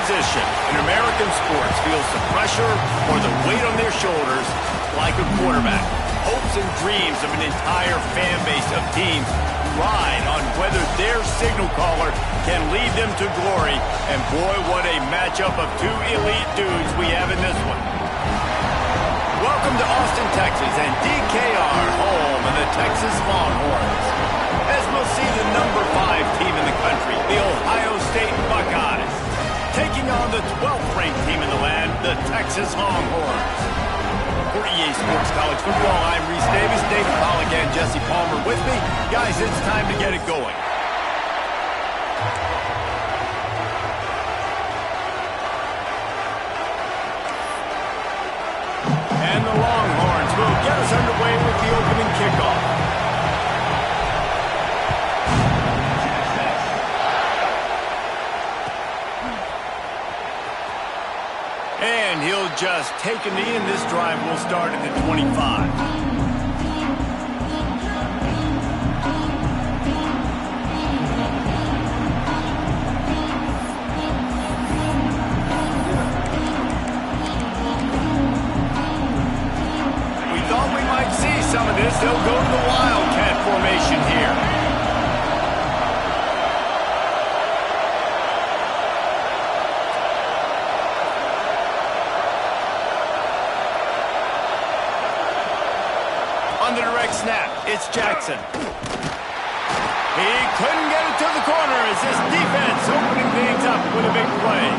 position in American sports feels the pressure or the weight on their shoulders like a quarterback. Hopes and dreams of an entire fan base of teams ride on whether their signal caller can lead them to glory. And boy, what a matchup of two elite dudes we have in this one. Welcome to Austin, Texas, and DKR, home of the Texas Longhorns. As we'll see the number 5 team in the country, the Ohio State Buckeyes, taking on the 12th ranked team in the land, the Texas Longhorns. For EA Sports College Football, I'm Reese Davis, David Pollack, and Jesse Palmer with me. Guys, it's time to get it going. And the Longhorns will get us underway with the opening kickoff. And he'll just take a knee, and this drive will start at the 25. Some of this, they'll go to the Wildcat formation here. On the direct snap, it's Jackson. He couldn't get it to the corner as this defense opening things up with a big play.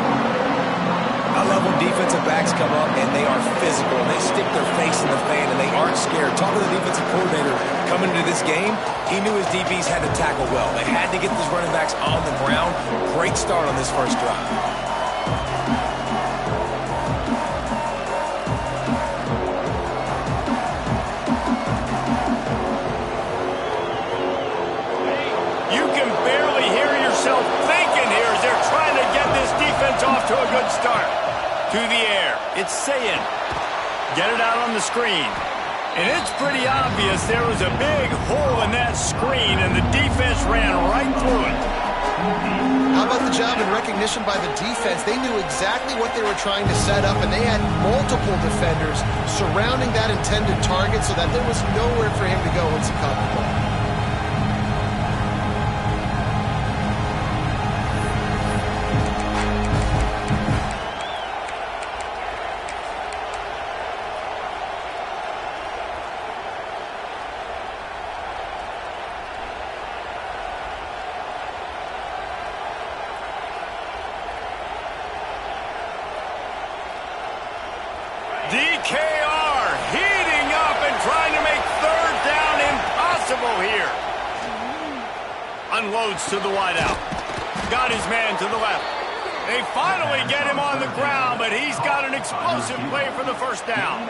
I love when defensive backs come up and they are physical. They stick their face in the fan and they aren't scared. Talking to the defensive coordinator coming into this game, he knew his DBs had to tackle well. They had to get these running backs on the ground. Great start on this first drive. You can barely hear yourself thinking here as they're trying to get this defense off to a good start. To the air, it's Sayin. Get it out on the screen. And it's pretty obvious there was a big hole in that screen, and the defense ran right through it. How about the job and recognition by the defense? They knew exactly what they were trying to set up, and they had multiple defenders surrounding that intended target so that there was nowhere for him to go once he caught the ball. DKR heating up and trying to make third down impossible here. Unloads to the wideout. Got his man to the left. They finally get him on the ground, but he's got an explosive play for the first down.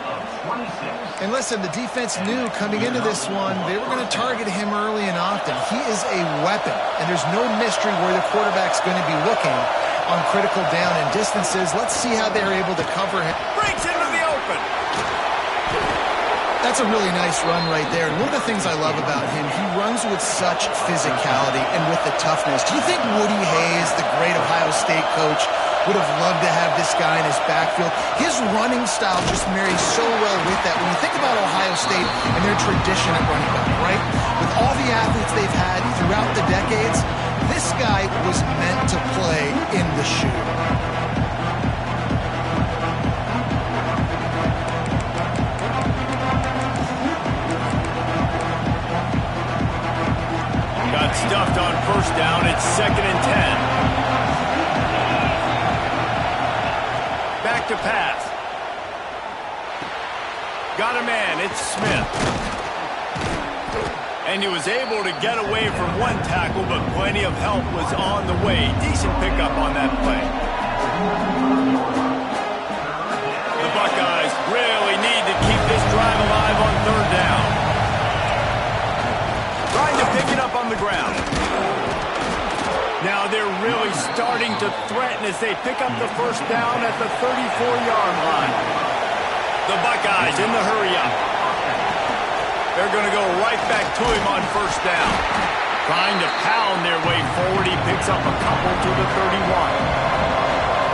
And listen, the defense knew coming into this one, they were going to target him early and often. He is a weapon, and there's no mystery where the quarterback's going to be looking on critical down and distances. Let's see how they're able to cover him. Breaks into the open. That's a really nice run right there. And one of the things I love about him, he runs with such physicality and with the toughness. Do you think Woody Hayes, the great Ohio State coach, would have loved to have this guy in his backfield? His running style just marries so well with that. When you think about Ohio State and their tradition at running back, right? With all the athletes they've had throughout the decades, this guy was meant to play in the shoe. Got stuffed on first down. It's 2nd and 10. Back to pass. Got a man. It's Smith. And he was able to get away from one tackle, but plenty of help was on the way. Decent pickup on that play. The Buckeyes really need to keep this drive alive on third down. Trying to pick it up on the ground. Now they're really starting to threaten as they pick up the first down at the 34-yard line. The Buckeyes in the hurry-up. They're going to go right back to him on first down. Trying to pound their way forward. He picks up a couple to the 31.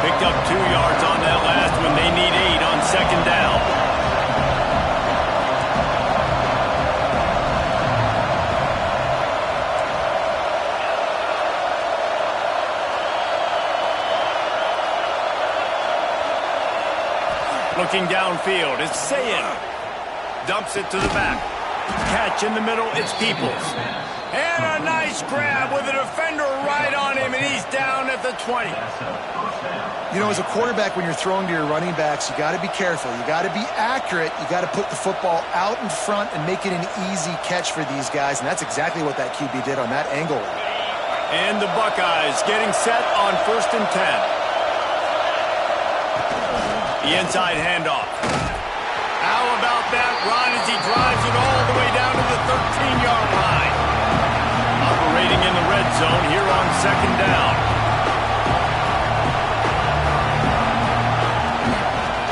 Picked up 2 yards on that last one. They need 8 on second down. Looking downfield, it's Sayin. Dumps it to the back. Catch in the middle, it's Peoples. And a nice grab with a defender right on him, and he's down at the 20. You know, as a quarterback, when you're throwing to your running backs, you got to be careful. You got to be accurate. You got to put the football out in front and make it an easy catch for these guys, and that's exactly what that QB did on that angle. And the Buckeyes getting set on 1st and 10. The inside handoff. How about that run as he drives it all the way down to the 13-yard line? Operating in the red zone here on second down.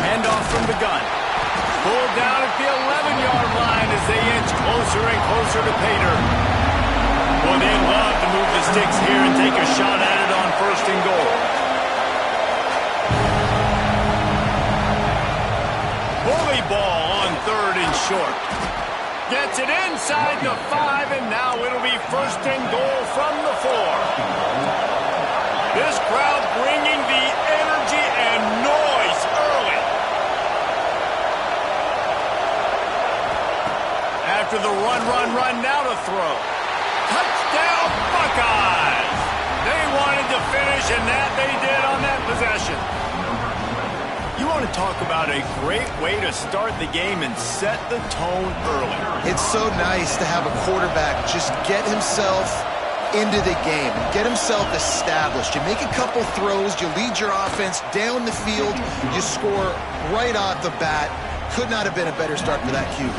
Handoff from the gun. Pulled down at the 11-yard line as they inch closer and closer to Pater. Well, they'd love to move the sticks here and take a shot at it on 1st and goal. Bully ball on 3rd and short. Gets it inside the 5, and now it'll be 1st and goal from the 4. This crowd bringing the energy and noise early. After the run, now to throw. Touchdown, Buckeyes! They wanted to finish, and that they did on that possession. You want to talk about a great way to start the game and set the tone early. It's so nice to have a quarterback just get himself into the game, get himself established. You make a couple throws, you lead your offense down the field, you score right off the bat. Could not have been a better start for that QB.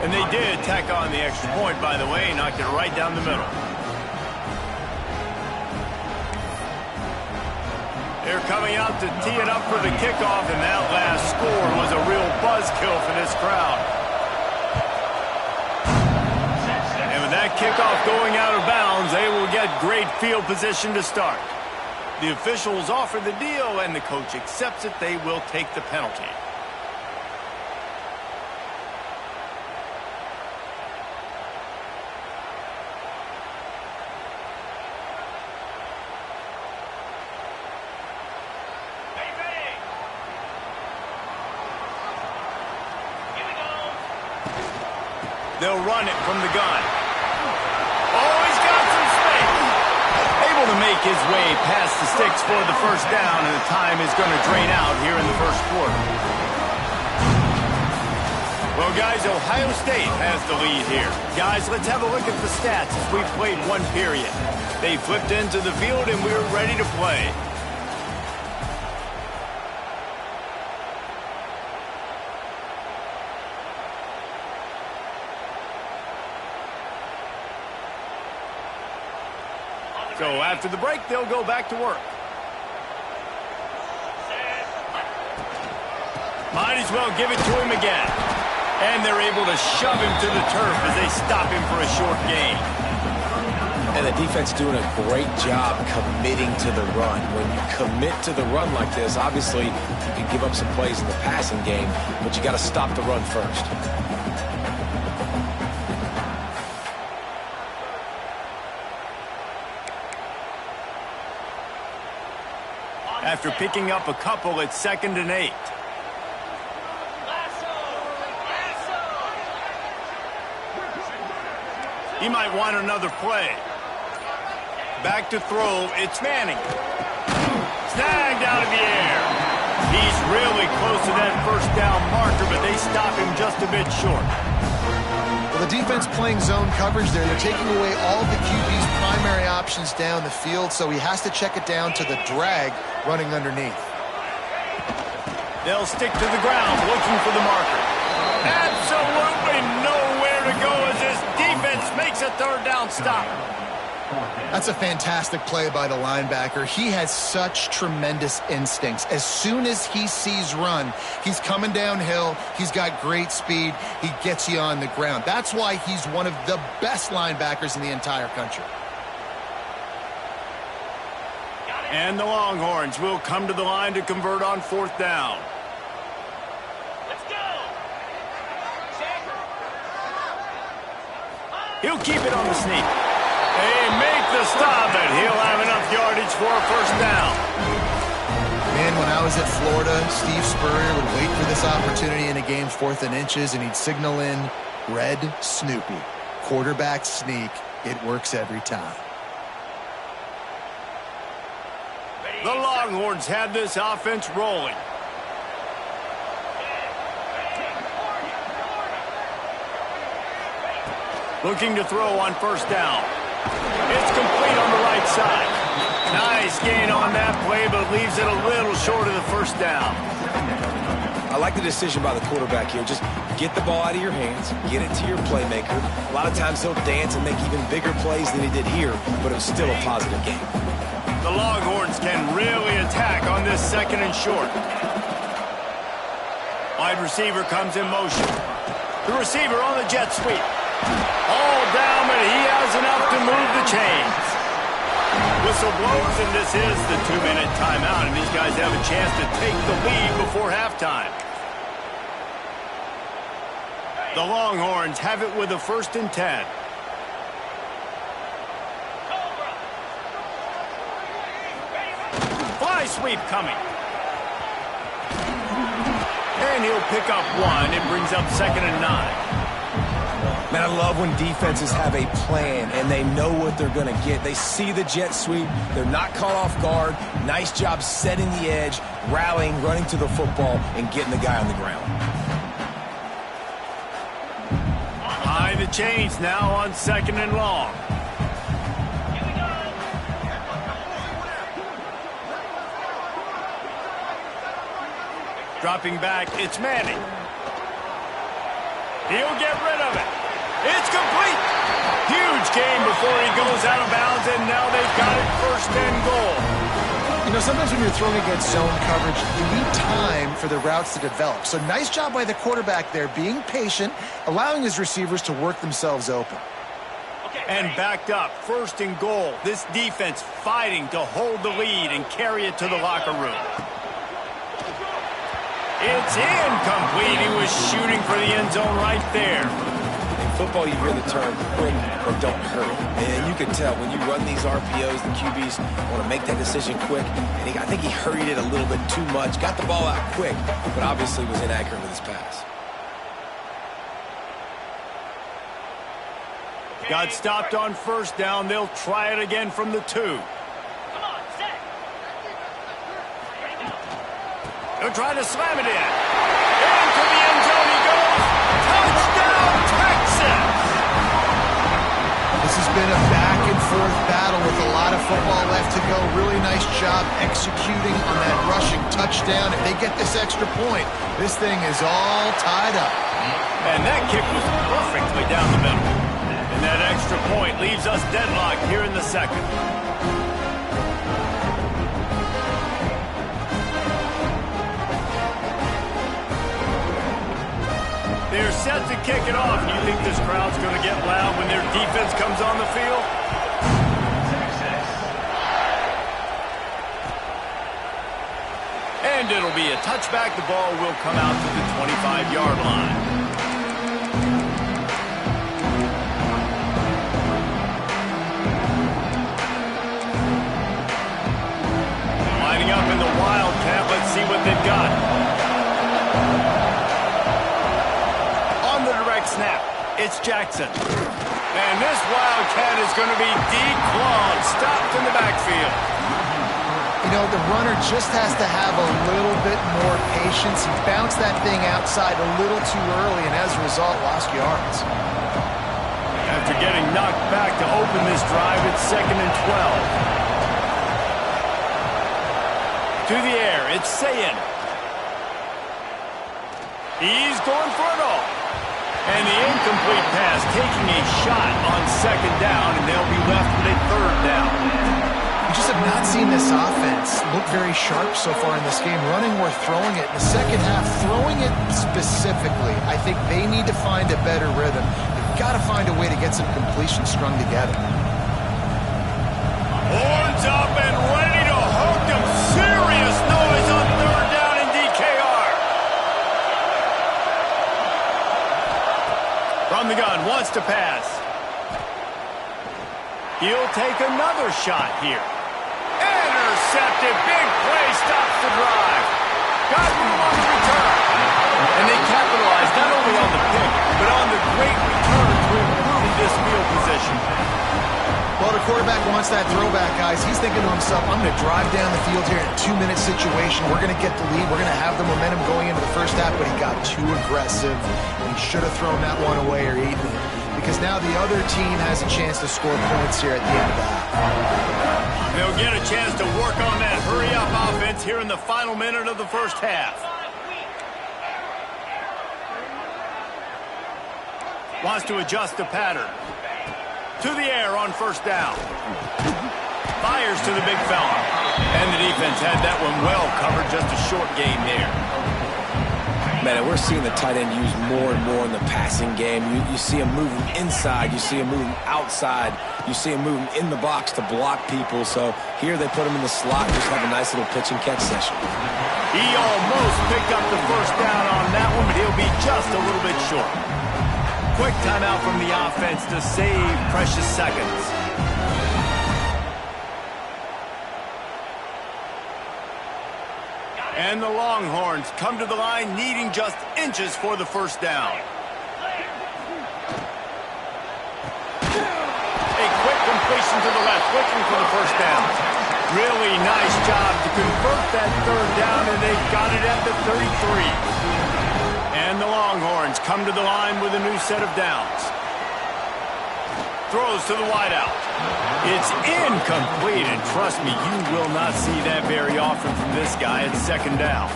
And they did tack on the extra point, by the way, knocked it right down the middle. They're coming out to tee it up for the kickoff, and that last score was a real buzzkill for this crowd. And with that kickoff going out of bounds, they will get great field position to start. The officials offer the deal, and the coach accepts it. They will take the penalty. They'll run it from the gun. Oh, he's got some space. Able to make his way past the sticks for the 1st down, and the time is going to drain out here in the 1st quarter. Well, guys, Ohio State has the lead here. Guys, let's have a look at the stats as we've played 1 period. They flipped into the field, and we're ready to play. So after the break, they'll go back to work. Might as well give it to him again. And they're able to shove him to the turf as they stop him for a short gain. And the defense doing a great job committing to the run. When you commit to the run like this, obviously you can give up some plays in the passing game, but you got to stop the run first. After picking up a couple, it's 2nd and 8. He might want another play. Back to throw, it's Manning. Snagged out of the air. He's really close to that 1st down marker, but they stop him just a bit short. Well, the defense playing zone coverage there. They're taking away all of the QB's primary options down the field, so he has to check it down to the drag running underneath. They'll stick to the ground looking for the marker. Absolutely nowhere to go as this defense makes a 3rd down stop. That's a fantastic play by the linebacker. He has such tremendous instincts. As soon as he sees run, he's coming downhill. He's got great speed. He gets you on the ground. That's why he's one of the best linebackers in the entire country. And the Longhorns will come to the line to convert on 4th down. Let's go. He'll keep it on the sneak. They make the stop, and he'll have enough yardage for a 1st down. Man, when I was at Florida, Steve Spurrier would wait for this opportunity in a game 4th and inches, and he'd signal in Red Snoopy. Quarterback sneak. It works every time. The Longhorns have this offense rolling. Looking to throw on 1st down. It's complete on the right side. Nice gain on that play, but leaves it a little short of the 1st down. I like the decision by the quarterback here. Just get the ball out of your hands, get it to your playmaker. A lot of times he'll dance and make even bigger plays than he did here, but it was still a positive game. The Longhorns can really attack on this 2nd and short. Wide receiver comes in motion. The receiver on the jet sweep. All down, but he has enough to move the chains. Whistle blows, and this is the 2-minute timeout, and these guys have a chance to take the lead before halftime. The Longhorns have it with a 1st and 10. Fly sweep coming. And he'll pick up 1. It brings up 2nd and 9. Man, I love when defenses have a plan and they know what they're going to get. They see the jet sweep. They're not caught off guard. Nice job setting the edge, rallying, running to the football, and getting the guy on the ground. High the chains now on 2nd and long. Dropping back, it's Manning. He'll get rid of it. It's complete. Huge gain before he goes out of bounds, and now they've got it 1st and goal. You know, sometimes when you're throwing against zone coverage, you need time for the routes to develop. So nice job by the quarterback there, being patient, allowing his receivers to work themselves open. And backed up, 1st and goal. This defense fighting to hold the lead and carry it to the locker room. It's incomplete. He was shooting for the end zone right there. In football, you hear the term hurry or don't hurry. And you can tell when you run these RPOs, the QBs want to make that decision quick. And I think he hurried it a little bit too much. Got the ball out quick, but obviously was inaccurate with his pass. Got stopped on 1st down. They'll try it again from the 2. They'll try to slam it in. Into the end zone he goes. Touchdown, Texas! This has been a back-and-forth battle with a lot of football left to go. Really nice job executing on that rushing touchdown. If they get this extra point, this thing is all tied up. And that kick was perfectly down the middle. And that extra point leaves us deadlocked here in the 2nd. They're set to kick it off. Do you think this crowd's going to get loud when their defense comes on the field? And it'll be a touchback. The ball will come out to the 25-yard line. Lining up in the Wildcat. Let's see what they've got. Snap. It's Jackson. And this Wildcat is going to be declawed, stopped in the backfield. You know, the runner just has to have a little bit more patience. He bounced that thing outside a little too early, and as a result, lost yards. After getting knocked back to open this drive, it's 2nd and 12. To the air, it's Sayin. He's going for it all. And the incomplete pass taking a shot on 2nd down, and they'll be left with a 3rd down. We just have not seen this offense look very sharp so far in this game, running or throwing it. In the 2nd half, throwing it specifically, I think they need to find a better rhythm. They've got to find a way to get some completions strung together. Horns up and ready to wants to pass. He'll take another shot here. Intercepted. Big play stops the drive. Got room on the return. And they capitalized not only on the pick, but on the great return to improve this field position. Well, the quarterback wants that throwback, guys. He's thinking to himself, I'm going to drive down the field here in a 2-minute situation. We're going to get the lead. We're going to have the momentum going into the first half, but he got too aggressive. He should have thrown that one away or eaten it, because now the other team has a chance to score points here at the end of the half. They'll get a chance to work on that hurry-up offense here in the final minute of the first half. Wants to adjust the pattern. To the air on first down. Fires to the big fella. And the defense had that one well covered. Just a short gain there. Man, we're seeing the tight end used more and more in the passing game. You see him moving inside. You see him moving outside. You see him moving in the box to block people. So here they put him in the slot. Just have a nice little pitch and catch session. He almost picked up the first down on that one, but he'll be just a little bit short. Quick timeout from the offense to save precious seconds. And the Longhorns come to the line needing just inches for the first down. A quick completion to the left, looking for the first down. Really nice job to convert that third down, and they got it at the 33. And the Longhorns come to the line with a new set of downs. Throws to the wideout. It's incomplete, and trust me, you will not see that very often from this guy at second down.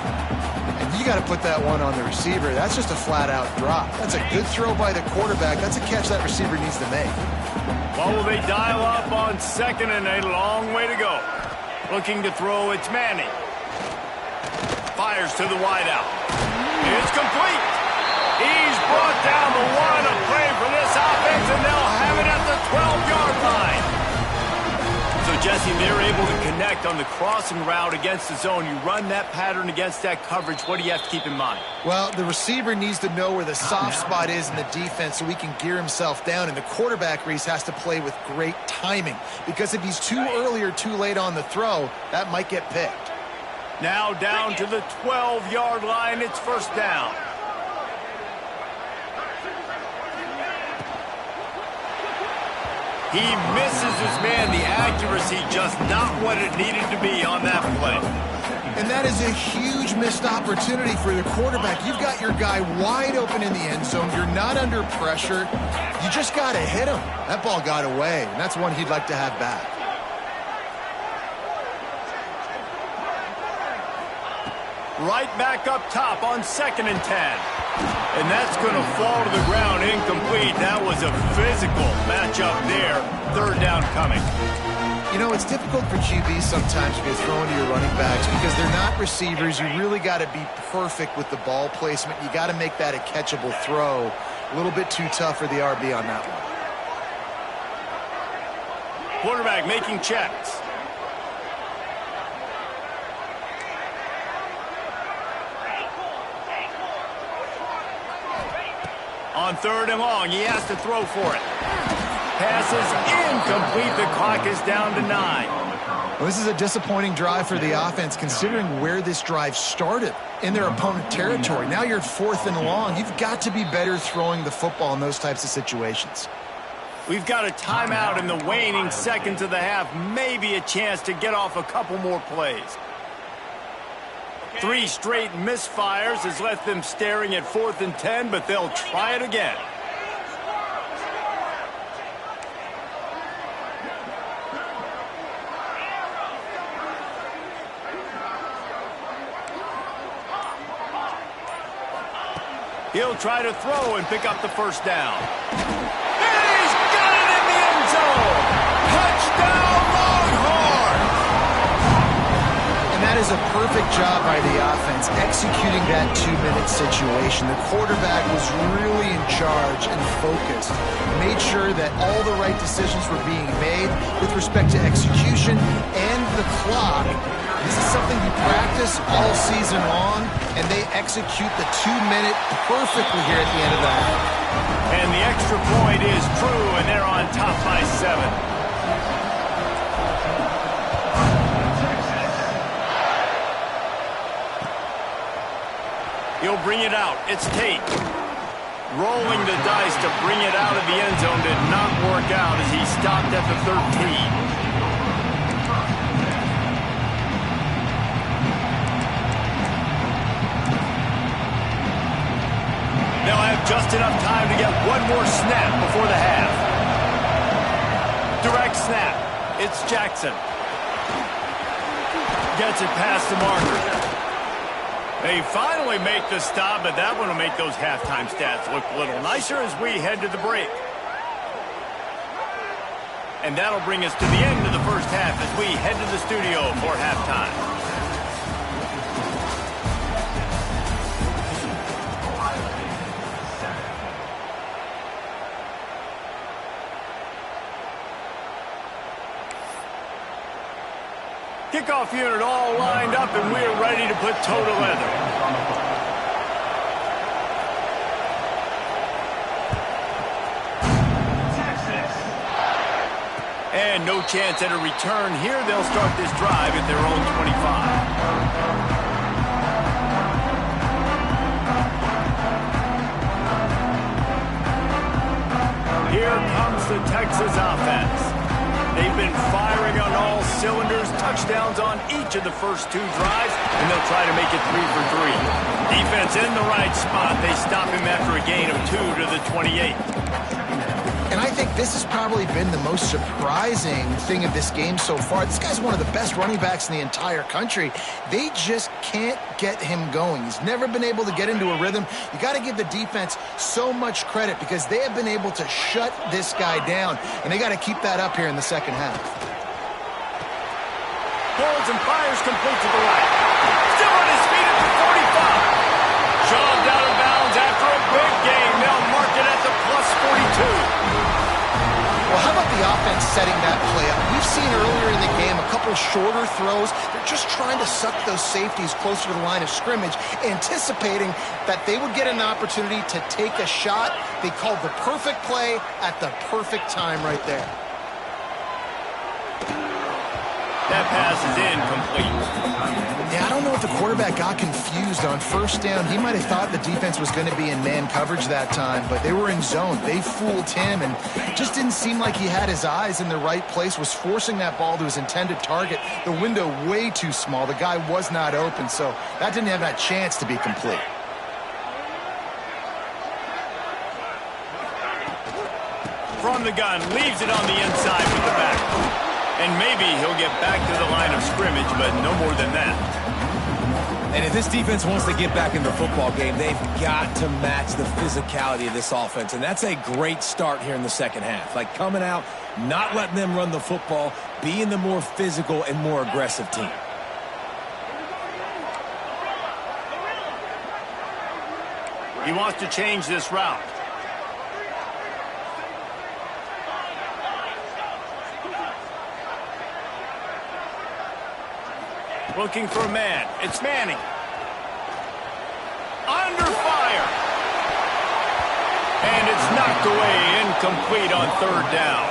And you got to put that one on the receiver. That's just a flat-out drop. That's a good throw by the quarterback. That's a catch that receiver needs to make. Well, will they dial up on second, and a long way to go. Looking to throw, it's Manning. Fires to the wideout. It's complete. He's brought down the one. A play for this offense, and they'll have it at the 12-yard line. So, Jesse, they're able to connect on the crossing route against the zone. You run that pattern against that coverage. What do you have to keep in mind? Well, the receiver needs to know where the soft spot is in the defense so he can gear himself down, and the quarterback, Reese, has to play with great timing, because if he's too early or too late on the throw, that might get picked. Now down to the 12-yard line. It's first down. He misses his man. The accuracy just not what it needed to be on that play. And that is a huge missed opportunity for the quarterback. You've got your guy wide open in the end zone. You're not under pressure. You just got to hit him. That ball got away, and that's one he'd like to have back. Right back up top on 2nd and 10. And that's going to fall to the ground incomplete. That was a physical matchup there. Third down coming. You know, it's difficult for QBs sometimes when you're throwing to your running backs because they're not receivers. You really got to be perfect with the ball placement. You got to make that a catchable throw. A little bit too tough for the RB on that one. Quarterback making checks. On 3rd and long, he has to throw for it. Pass is incomplete. The clock is down to 9. Well, this is a disappointing drive for the offense, considering where this drive started in their opponent territory. Now you're at 4th and long. You've got to be better throwing the football in those types of situations. We've got a timeout in the waning seconds of the half. Maybe a chance to get off a couple more plays. 3 straight misfires has left them staring at 4th and 10, but they'll try it again. He'll try to throw and pick up the first down. And he's got it in the end zone! Touchdown, Longhorns! And that is a perfect job by the offense, executing that 2-minute situation. The quarterback was really in charge and focused. Made sure that all the right decisions were being made with respect to execution and the clock. This is something you practice all season long, and they execute the 2-minute perfectly here at the end of the half. And the extra point is true, and they're on top by 7. He'll bring it out. It's Tate. Rolling the dice to bring it out of the end zone did not work out as he stopped at the 13. They'll have just enough time to get one more snap before the half. Direct snap. It's Jackson. Gets it past the marker. They finally make the stop, but that one will make those halftime stats look a little nicer as we head to the break. And that'll bring us to the end of the first half as we head to the studio for halftime. Kickoff unit all lined up, and we're ready to put toe to leather. And no chance at a return here. They'll start this drive at their own 25. Here comes the Texas offense. They've been firing on all cylinders, touchdowns on each of the first 2 drives, and they'll try to make it 3 for 3. Defense in the right spot. They stop him after a gain of 2 to the 28. And I think this has probably been the most surprising thing of this game so far. This guy's one of the best running backs in the entire country. They just can't get him going. He's never been able to get into a rhythm. You got to give the defense so much credit because they have been able to shut this guy down, and they got to keep that up here in the second half. Holds and fires complete to the right. Still on his feet at the 45. Shoved out of bounds after a big gain. They'll mark it at the plus 42. Well, how about the offense setting that play up? We've seen earlier in the game a couple shorter throws. They're just trying to suck those safeties closer to the line of scrimmage, anticipating that they would get an opportunity to take a shot. They called the perfect play at the perfect time right there. That pass is incomplete. Yeah, I don't know if the quarterback got confused on first down. He might have thought the defense was going to be in man coverage that time, but they were in zone. They fooled him, and just didn't seem like he had his eyes in the right place, was forcing that ball to his intended target. The window way too small. The guy was not open, so that didn't have that chance to be complete. From the gun, leaves it on the inside with the back. And maybe he'll get back to the line of scrimmage, but no more than that. And if this defense wants to get back in the football game, they've got to match the physicality of this offense. And that's a great start here in the second half. Like coming out, not letting them run the football, being the more physical and more aggressive team. He wants to change this route. Looking for a man. It's Manning. Under fire. And it's knocked away, incomplete on 3rd down.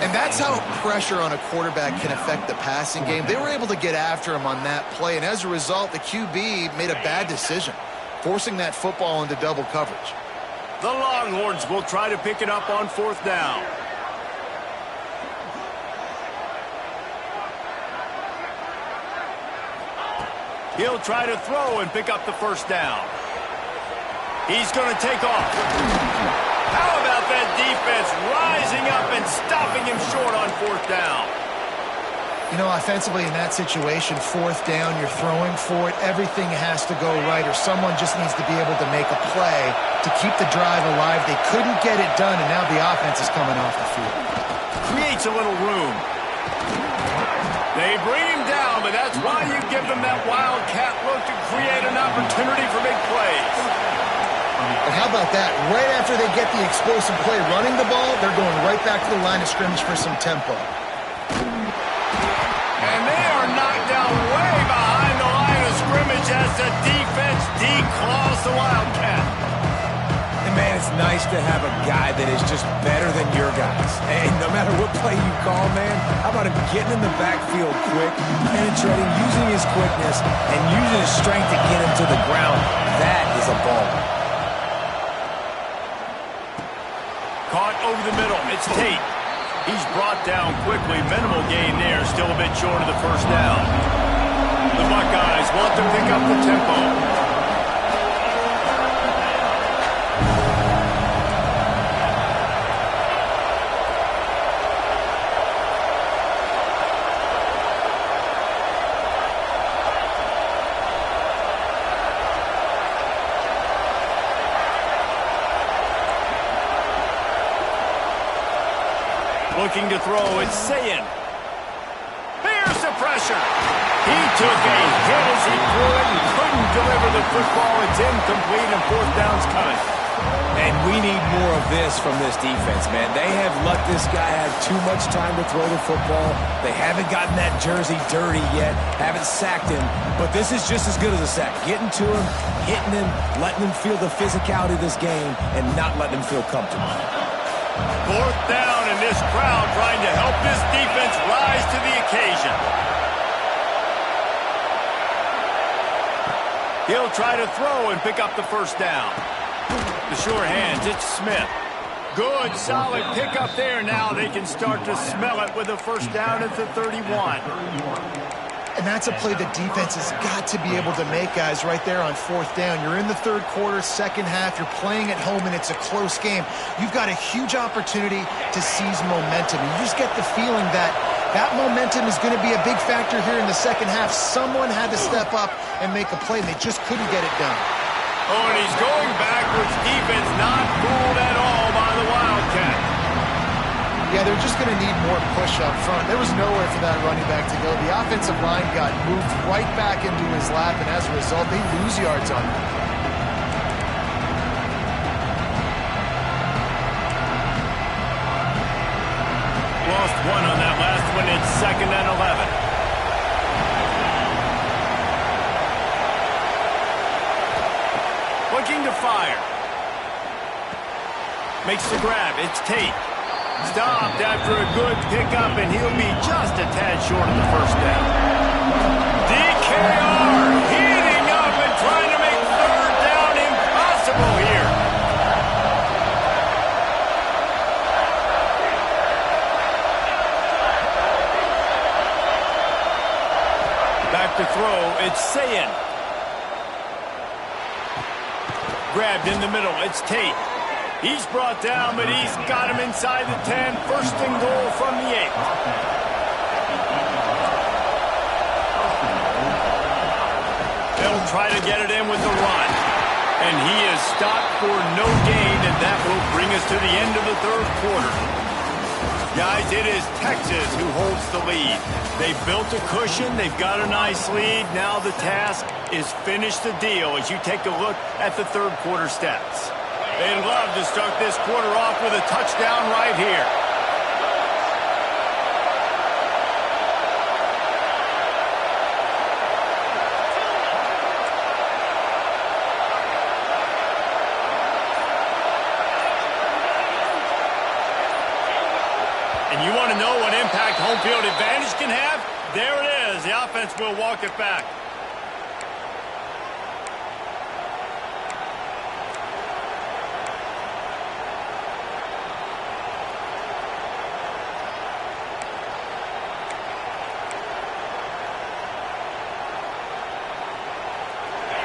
And that's how pressure on a quarterback can affect the passing game. They were able to get after him on that play, and as a result, the QB made a bad decision, forcing that football into double coverage. The Longhorns will try to pick it up on 4th down. He'll try to throw and pick up the 1st down. He's going to take off. How about that defense rising up and stopping him short on 4th down? You know, offensively in that situation, 4th down, you're throwing for it. Everything has to go right, or someone just needs to be able to make a play to keep the drive alive. They couldn't get it done, and now the offense is coming off the field. Creates a little room. They bring him down, but that's why you give them that wildcat look to create an opportunity for big plays. And how about that? Right after they get the explosive play running the ball, they're going right back to the line of scrimmage for some tempo. And they are knocked down nice to have a guy that is just better than your guys. And no matter what play you call, man, how about him getting in the backfield quick, penetrating, using his quickness, and using his strength to get him to the ground. That is a ball. Caught over the middle. It's Tate. He's brought down quickly. Minimal gain there. Still a bit short of the first down. The Buckeyes want to pick up the tempo. Looking to throw, it's Sayin. Here's the pressure. He took a hit as he threw it and couldn't deliver the football. It's incomplete and fourth down's coming. And we need more of this from this defense, man. They have let this guy have too much time to throw the football. They haven't gotten that jersey dirty yet, haven't sacked him. But this is just as good as a sack. Getting to him, hitting him, letting him feel the physicality of this game, and not letting him feel comfortable. Fourth down, and this crowd trying to help this defense rise to the occasion. He'll try to throw and pick up the first down. The sure hands, it's Smith. Good, solid pickup there. Now they can start to smell it with a first down at the 31. And that's a play the defense has got to be able to make, guys, right there on fourth down. You're in the third quarter, second half. You're playing at home, and it's a close game. You've got a huge opportunity to seize momentum. You just get the feeling that that momentum is going to be a big factor here in the second half. Someone had to step up and make a play, and they just couldn't get it done. Oh, and he's going backwards. Defense not fooled at all by the Wildcat. Yeah, they're just going to need more push up front. There was nowhere for that running back to go. The offensive line got moved right back into his lap, and as a result, they lose yards on him. Lost one on that last one. It's 2nd and 11. Looking to fire. Makes the grab. It's Tate. Stopped after a good pickup, and he'll be just a tad short of the first down. DKR heating up and trying to make third down impossible here. Back to throw, it's Sayin. Grabbed in the middle, it's Tate. He's brought down, but he's got him inside the 10. First and goal from the 8. They'll try to get it in with the run. And he is stopped for no gain, and that will bring us to the end of the third quarter. Guys, it is Texas who holds the lead. They built a cushion. They've got a nice lead. Now the task is finish the deal as you take a look at the third quarter stats. They'd love to start this quarter off with a touchdown right here. And you want to know what impact home field advantage can have? There it is. The offense will walk it back.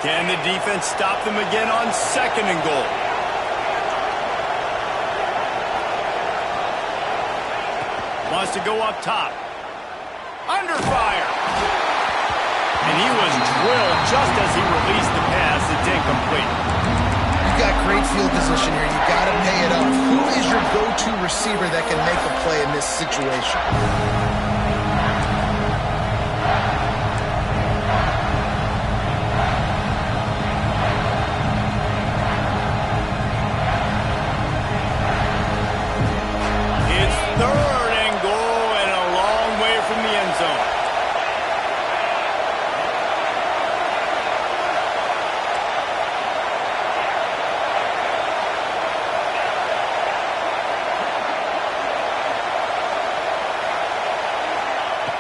Can the defense stop them again on 2nd and goal? Wants to go up top. Under fire. And he was drilled just as he released the pass. It's incomplete. You've got great field position here. You've got to pay it off. Who is your go-to receiver that can make a play in this situation?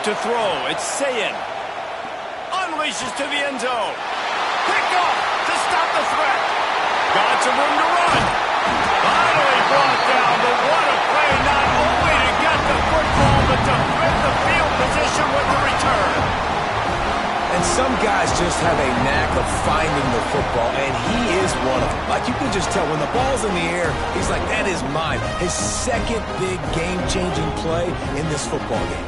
to throw. It's Sayin. Unleashes to the end zone. Pick up to stop the threat. Got some room to run. Finally brought down, but what a play, not only to get the football, but to flip the field position with the return. And some guys just have a knack of finding the football, and he is one of them. Like, you can just tell when the ball's in the air, he's like, that is mine. His second big game-changing play in this football game.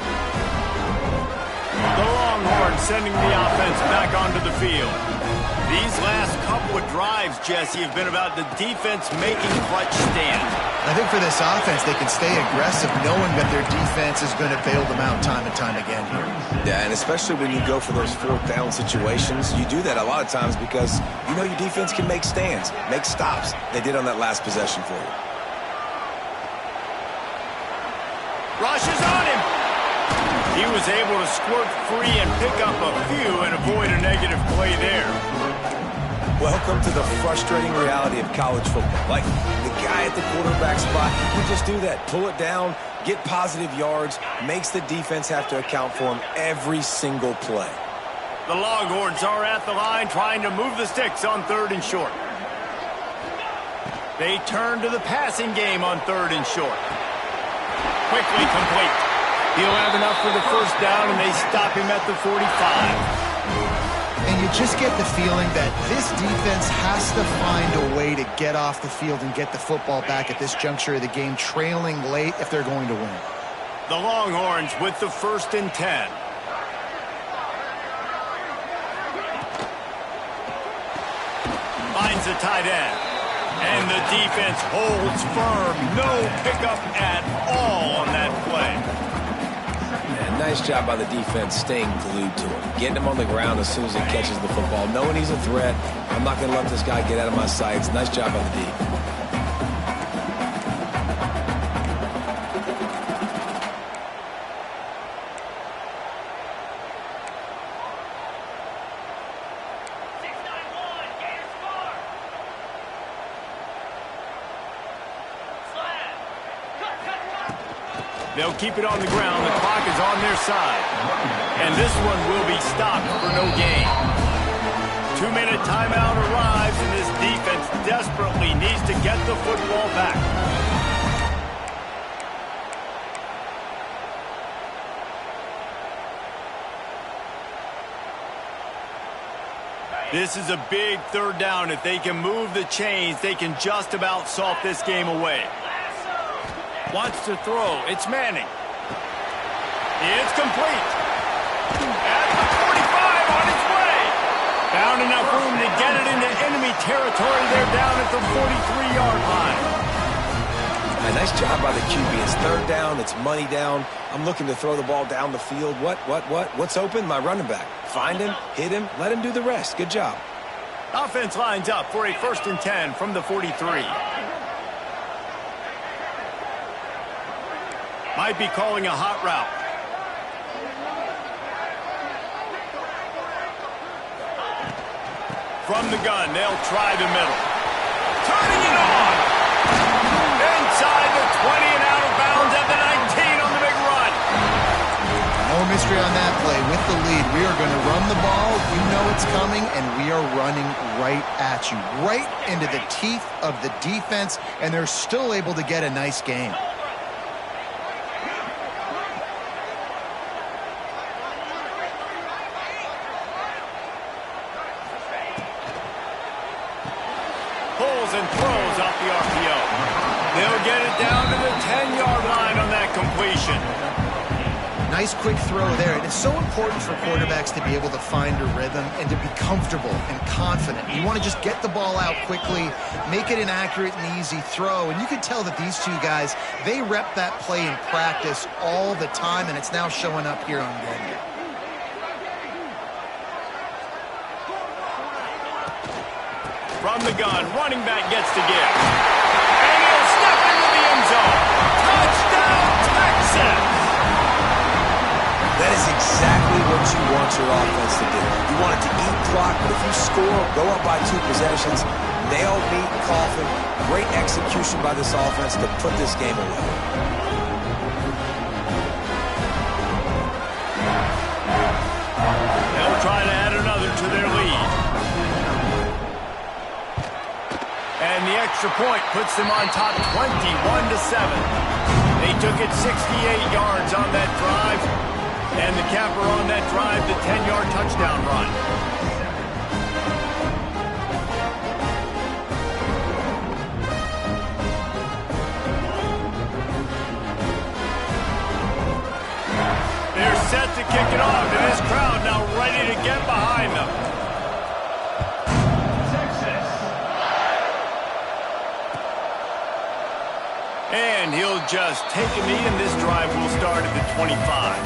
The Longhorns sending the offense back onto the field. These last couple of drives, Jesse, have been about the defense making clutch stands. I think for this offense, they can stay aggressive knowing that their defense is going to bail them out time and time again here. Yeah, and especially when you go for those fourth down situations, you do that a lot of times because you know your defense can make stands, make stops. They did on that last possession for you. Rush is on him. He was able to squirt free and pick up a few and avoid a negative play there. Welcome to the frustrating reality of college football. Like, the guy at the quarterback spot, he can just do that. Pull it down, get positive yards, makes the defense have to account for him every single play. The Longhorns are at the line trying to move the sticks on 3rd and short. They turn to the passing game on 3rd and short. Quickly complete. He'll have enough for the first down, and they stop him at the 45. And you just get the feeling that this defense has to find a way to get off the field and get the football back at this juncture of the game, trailing late if they're going to win. The Longhorns with the 1st and 10. Finds the tight end. And the defense holds firm. No pickup at all on that play. And nice job by the defense staying glued to him. Getting him on the ground as soon as he catches the football. Knowing he's a threat. I'm not going to let this guy get out of my sights. Nice job by the D. They'll keep it on the ground. The clock is on their side. And this one will be stopped for no gain. 2-minute timeout arrives, and this defense desperately needs to get the football back. This is a big 3rd down. If they can move the chains, they can just about salt this game away. Wants to throw. It's Manning. It's complete. At the 45 on its way. Found enough room to get it into enemy territory. They're down at the 43-yard line. A nice job by the QB. It's 3rd down. It's money down. I'm looking to throw the ball down the field. What's open? My running back. Find him, hit him, let him do the rest. Good job. Offense lines up for a 1st and 10 from the 43. Might be calling a hot route. From the gun, they'll try the middle. Turning it on. Inside the 20 and out of bounds at the 19 on the big run. No mystery on that play. With the lead, we are going to run the ball. You know it's coming, and we are running right at you. Right into the teeth of the defense, and they're still able to get a nice game. Pulls and throws off the RPO. They'll get it down to the 10-yard line on that completion. Nice quick throw there. And it's so important for quarterbacks to be able to find a rhythm and to be comfortable and confident. You want to just get the ball out quickly, make it an accurate and easy throw. And you can tell that these two guys, they rep that play in practice all the time, and it's now showing up here on game. From the gun, running back gets to give. And he'll step into the end zone. Touchdown, Texas! That is exactly what you want your offense to do. You want it to eat clock, but if you score, go up by 2 possessions, nail meat, coffin, great execution by this offense to put this game away. extra point puts them on top 21-7. They took it 68 yards on that drive, and the capper on that drive, the 10-yard touchdown run. They're set to kick it off, and this crowd now ready to get behind them. And he'll just take a knee, and this drive will start at the 25.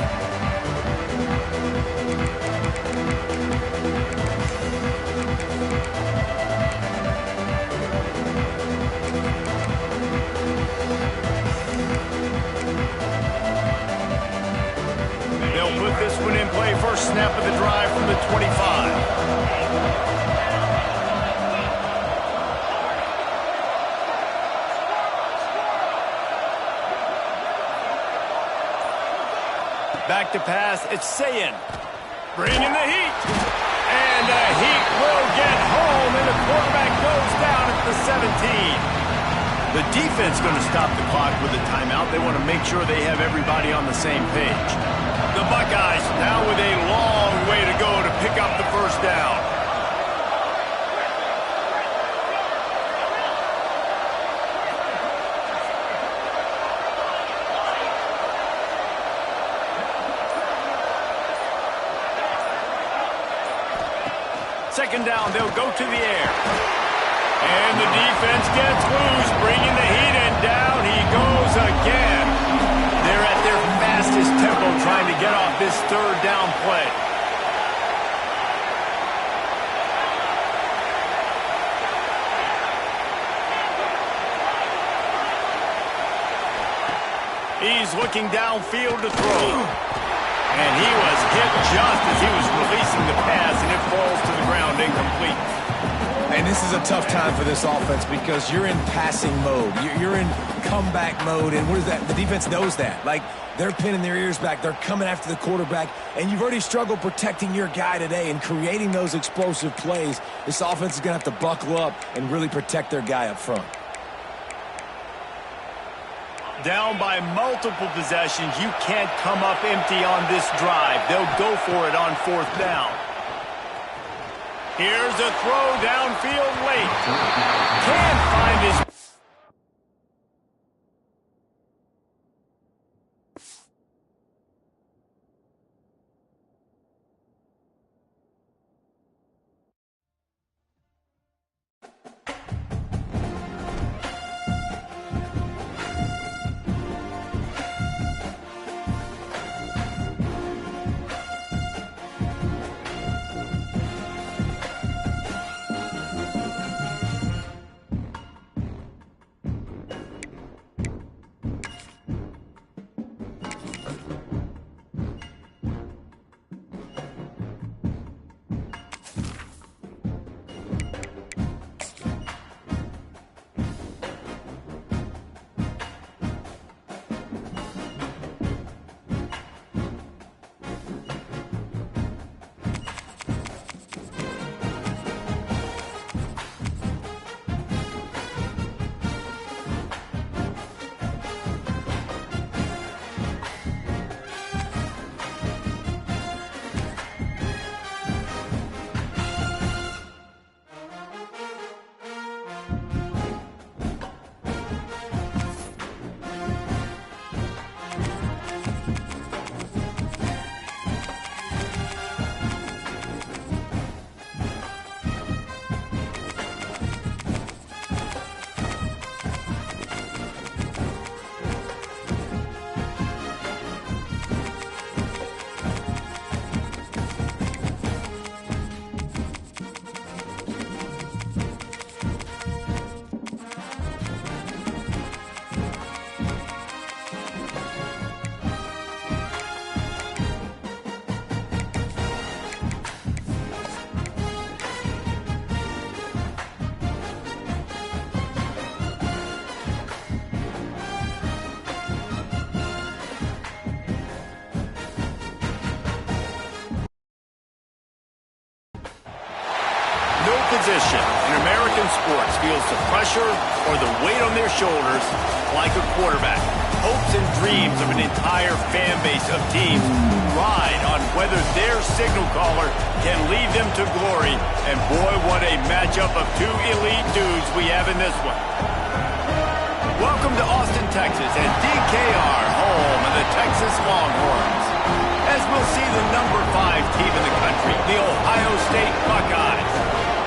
They'll put this one in play. First snap of the drive from the 25. Back to pass, it's Sayin. Bringing the heat. And the heat will get home, and the quarterback goes down at the 17. The defense going to stop the clock with a timeout. They want to make sure they have everybody on the same page. The Buckeyes now with a long way to go to pick up the first down. Second down, they'll go to the air. And the defense gets loose, bringing the heat, and down he goes again. They're at their fastest tempo trying to get off this third down play. He's looking downfield to throw. And he was hit just as he was releasing the pass, and it falls to the ground incomplete. And this is a tough time for this offense because you're in passing mode. You're in comeback mode, and what is that? The defense knows that. Like, they're pinning their ears back. They're coming after the quarterback, and you've already struggled protecting your guy today and creating those explosive plays. This offense is going to have to buckle up and really protect their guy up front. Down by multiple possessions, you can't come up empty on this drive. They'll go for it on fourth down. Here's a throw downfield late. Can't find his... Position in American American sports feels the pressure or the weight on their shoulders like a quarterback. Hopes and dreams of an entire fan base of teams who ride on whether their signal caller can lead them to glory. And boy, what a matchup of two elite dudes we have in this one. Welcome to Austin, Texas, and DKR, home of the Texas Longhorns. As we'll see the number 5 team in the country, the Ohio State Buckeyes,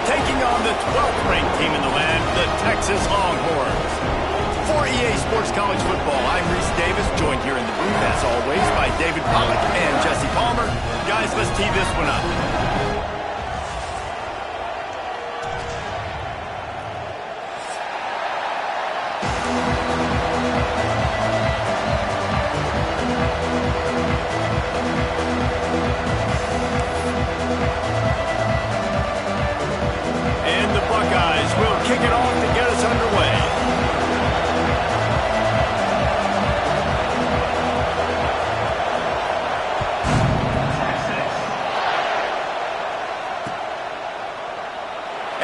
taking on the 12th ranked team in the land, the Texas Longhorns. For EA Sports College Football, I'm Reese Davis, joined here in the booth, as always, by David Pollack and Jesse Palmer. Guys, let's tee this one up. And the Buckeyes will kick it off to get us underway.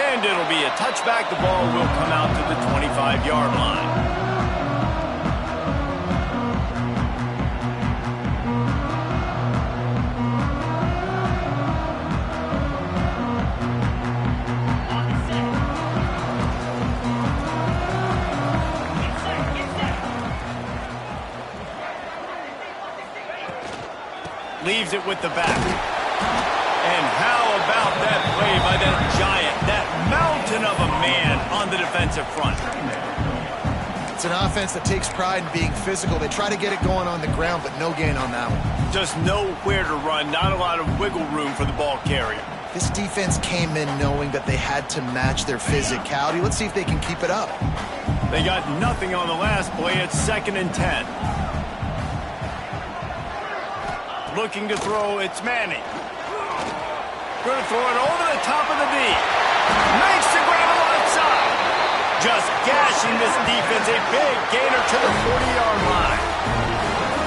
And it'll be a touchback. The ball will come out to the 25-yard line. Leaves it with the back. And how about that play by that giant, that mountain of a man on the defensive front? It's an offense that takes pride in being physical. They try to get it going on the ground, but no gain on that one. Just nowhere to run, not a lot of wiggle room for the ball carrier. This defense came in knowing that they had to match their physicality. Let's see if they can keep it up. They got nothing on the last play. It's 2nd and 10. Looking to throw, it's Manning. Going to throw it over the top of the D. Makes the grab alongside. Just gashing this defense. A big gainer to the 40-yard line.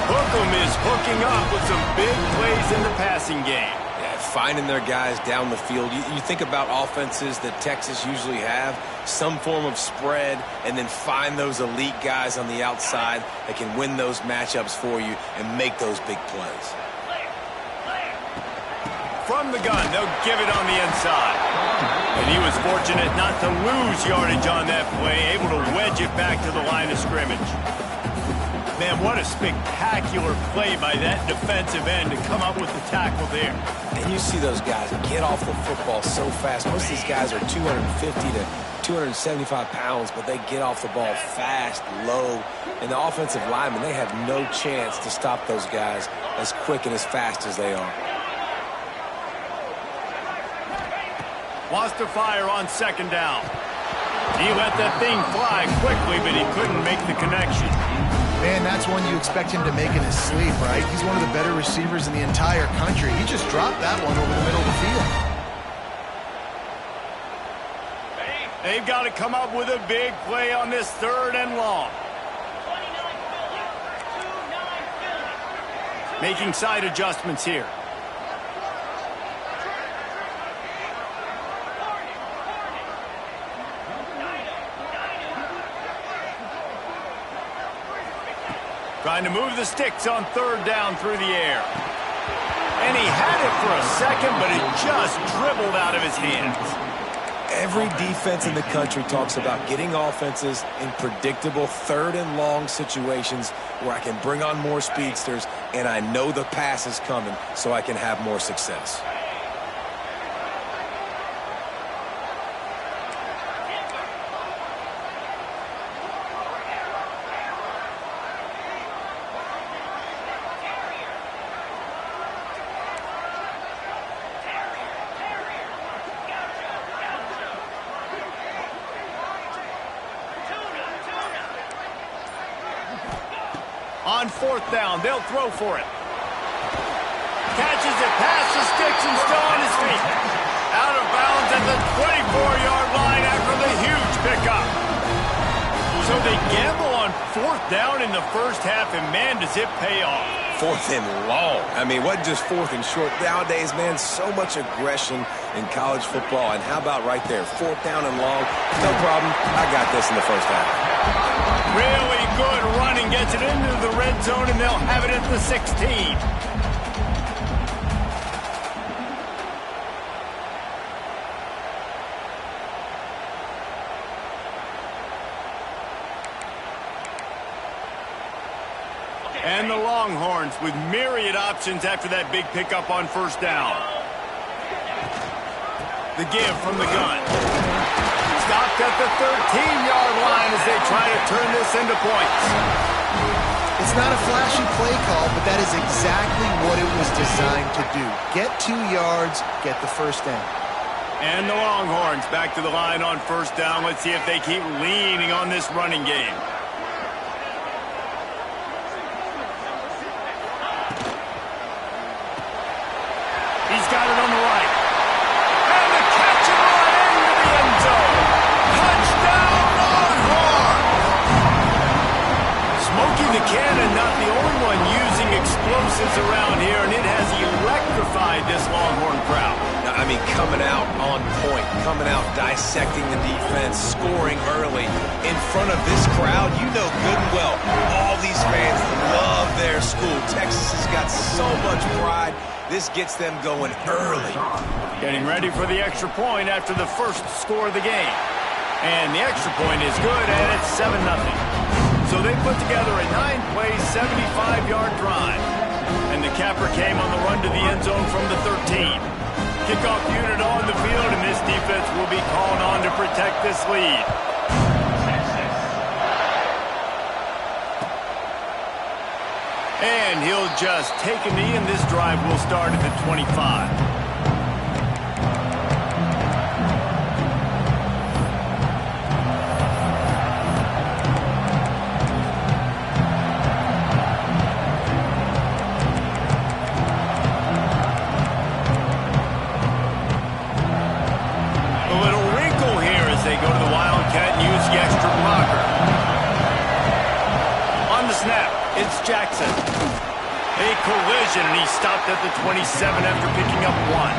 Hookem is hooking up with some big plays in the passing game. Yeah, finding their guys down the field. You think about offenses that Texas usually have, some form of spread, and then find those elite guys on the outside that can win those matchups for you and make those big plays. From the gun, they'll give it on the inside. And he was fortunate not to lose yardage on that play, able to wedge it back to the line of scrimmage. Man, what a spectacular play by that defensive end to come up with the tackle there. And you see those guys get off the football so fast. Most of these guys are 250 to 275 pounds, but they get off the ball fast, low. And the offensive linemen, they have no chance to stop those guys as quick and as fast as they are. Wants to fire on 2nd down. He let that thing fly quickly, but he couldn't make the connection. Man, that's one you expect him to make in his sleep, right? He's one of the better receivers in the entire country. He just dropped that one over the middle of the field. They've got to come up with a big play on this 3rd and long. Making side adjustments here. Trying to move the sticks on 3rd down through the air. And he had it for a second, but it just dribbled out of his hands. Every defense in the country talks about getting offenses in predictable 3rd and long situations where I can bring on more speedsters and I know the pass is coming so I can have more success. On 4th down, they'll throw for it. Catches it past the sticks and still on his feet. Out of bounds at the 24-yard line after the huge pickup. So they gamble on 4th down in the first half, and man, does it pay off. fourth and long. I mean, what just fourth and short? Nowadays, man, so much aggression in college football. And how about right there, fourth down and long? No problem. I got this in the first half. Really good running, gets it into the red zone, and they'll have it at the 16. And the Longhorns with myriad options after that big pickup on first down. The give from the gun. Stopped at the 13-yard line as they try to turn this into points. It's not a flashy play call, but that is exactly what it was designed to do. Get 2 yards, get the first down. And the Longhorns back to the line on first down. Let's see if they keep leaning on this running game. He's got it on the right. And the catch and run into the end zone. Touchdown, Longhorns! Smokey the Cannon, not the only one using explosives around here, and it has electrified this Longhorn crowd. Now, I mean, coming out on point, coming out dissecting the defense, scoring early. In front of this crowd, you know good and well, all these fans love their school. Texas has got so much pride. This gets them going early. Getting ready for the extra point after the first score of the game. And the extra point is good, and it's 7-0. So they put together a 9-play, 75-yard drive. And the capper came on the run to the end zone from the 13. Kickoff unit on the field, and this defense will be called on to protect this lead. And he'll just take a knee, and this drive will start at the 25. A little wrinkle here as they go to the Wildcat and use the extra blocker. On the snap, it's Jackson. A collision, and he stopped at the 27 after picking up 1.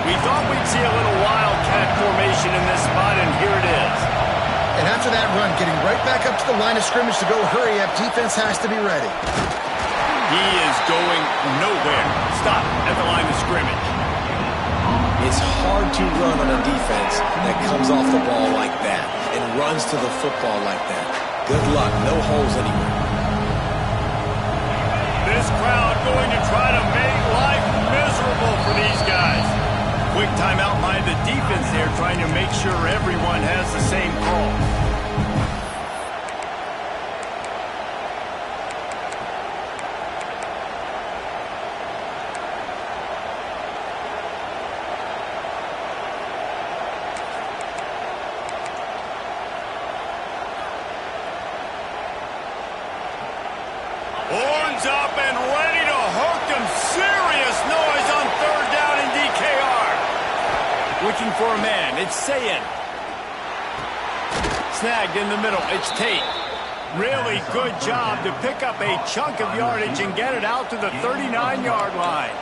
We thought we'd see a little Wildcat formation in this spot, and here it is. And after that run, getting right back up to the line of scrimmage to go hurry up, defense has to be ready. He is going nowhere. Stop at the line of scrimmage. It's hard to run on a defense that comes off the ball like that and runs to the football like that. Good luck. No holes anywhere. This crowd going to try to make life miserable for these guys. Quick timeout by the defense there, trying to make sure everyone has the same call. Horns up and ready to hook them. Serious noise on third down in DKR. Looking for a man. It's Sayin. Snagged in the middle. It's Tate. Really good job to pick up a chunk of yardage and get it out to the 39-yard line.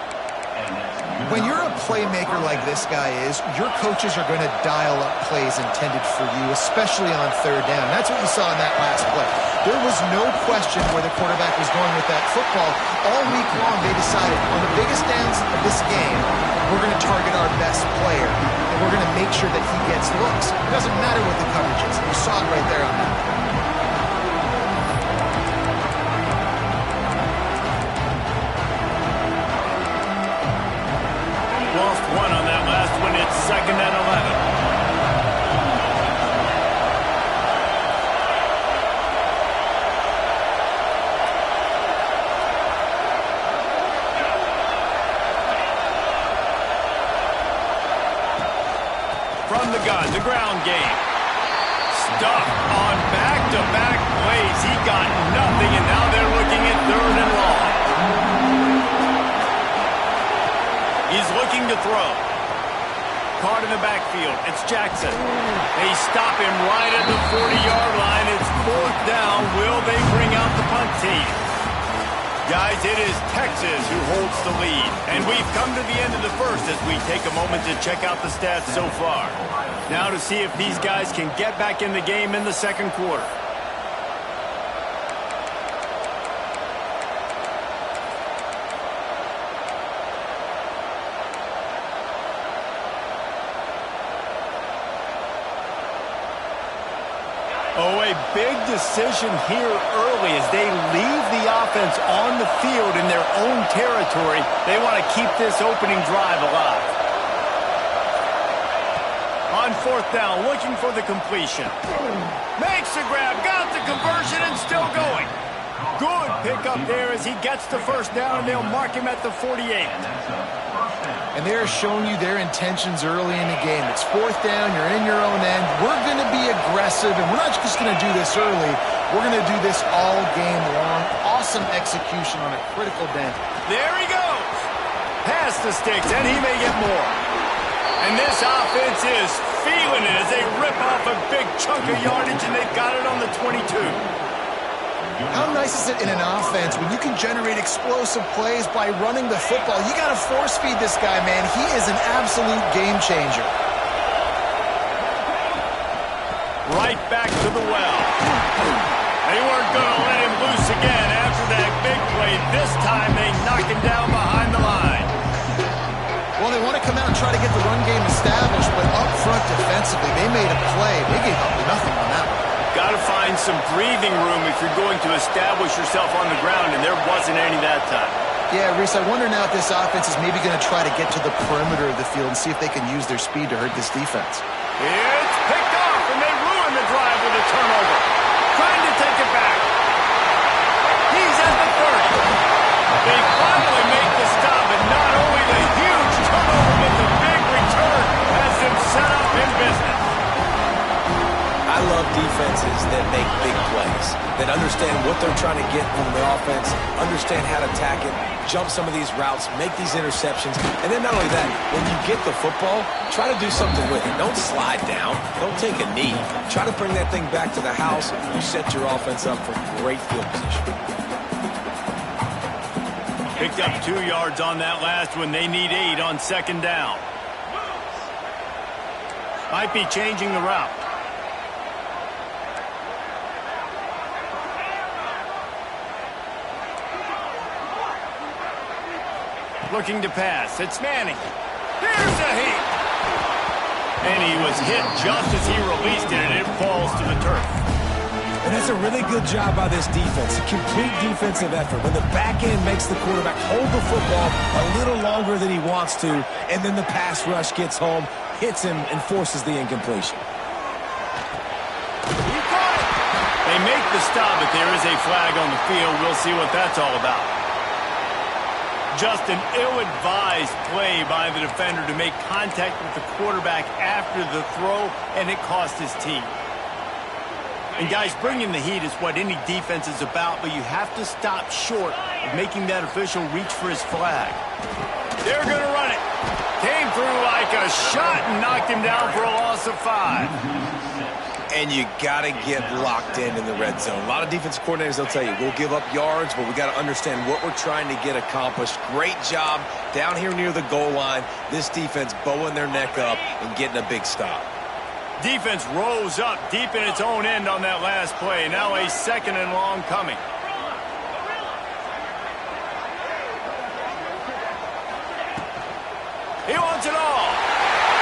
When you're a playmaker like this guy is, your coaches are going to dial up plays intended for you, especially on third down. That's what you saw in that last play. There was no question where the quarterback was going with that football. All week long, they decided on the biggest downs of this game, we're going to target our best player, and we're going to make sure that he gets looks. It doesn't matter what the coverage is. You saw it right there on that. Lost one on that last one. It's 2nd and 11. From the gun, the ground game. Stuffed on back-to-back plays. He got nothing, and now they're looking at 3rd and long. He's looking to throw. Caught in the backfield. It's Jackson. They stop him right at the 40-yard line. It's 4th down. Will they bring out the punt team? Guys, it is Texas who holds the lead. And we've come to the end of the first as we take a moment to check out the stats so far. Now to see if these guys can get back in the game in the second quarter. Oh, a big decision here early as they leave the offense on the field in their own territory. They want to keep this opening drive alive. On fourth down, looking for the completion. Makes the grab, got the conversion, and still going. Good pickup there as he gets the first down, and they'll mark him at the 48. And they're showing you their intentions early in the game. It's fourth down, you're in your own end. We're going to be aggressive, and we're not just going to do this early. We're going to do this all game long. Awesome execution on a critical dent. There he goes. Past the sticks, and he may get more. And this offense is feeling it as they rip off a big chunk of yardage, and they've got it on the 22. How nice is it in an offense when you can generate explosive plays by running the football? You got to force feed this guy, man. He is an absolute game changer. Right back to the well. They weren't going to let him loose again after that big play. This time they knock him down behind the line. Well, they want to come out and try to get the run game established, but up front defensively, they made a play. They gave up nothing on that one. Got to find some breathing room if you're going to establish yourself on the ground, and there wasn't any that time. Yeah, Reese, I wonder now if this offense is maybe going to try to get to the perimeter of the field and see if they can use their speed to hurt this defense. It's picked off, and they ruin the drive with a turnover. Trying to take it back. He's at the 30. They finally make the stop, and not only the huge turnover, but the big return has them set up in business. I love defenses that make big plays, that understand what they're trying to get from the offense, understand how to attack it, jump some of these routes, make these interceptions, and then not only that, when you get the football, try to do something with it. Don't slide down. Don't take a knee. Try to bring that thing back to the house. You set your offense up for great field position. Picked up 2 yards on that last one. They need 8 on second down. Might be changing the route. Looking to pass. It's Manning. Here's a heat. And he was hit just as he released it, and it falls to the turf. And that's a really good job by this defense. A complete defensive effort. When the back end makes the quarterback hold the football a little longer than he wants to, and then the pass rush gets home, hits him, and forces the incompletion. He caught it. They make the stop, but there is a flag on the field. We'll see what that's all about. Just an ill-advised play by the defender to make contact with the quarterback after the throw, and it cost his team. And guys, bringing the heat is what any defense is about, but you have to stop short of making that official reach for his flag. They're going to run it. Came through like a shot and knocked him down for a loss of 5. And you got to get locked in the red zone. A lot of defensive coordinators, they'll tell you, we'll give up yards, but we got to understand what we're trying to get accomplished. Great job down here near the goal line. This defense bowing their neck up and getting a big stop. Defense rose up deep in its own end on that last play. Now a second and long coming. He wants it all.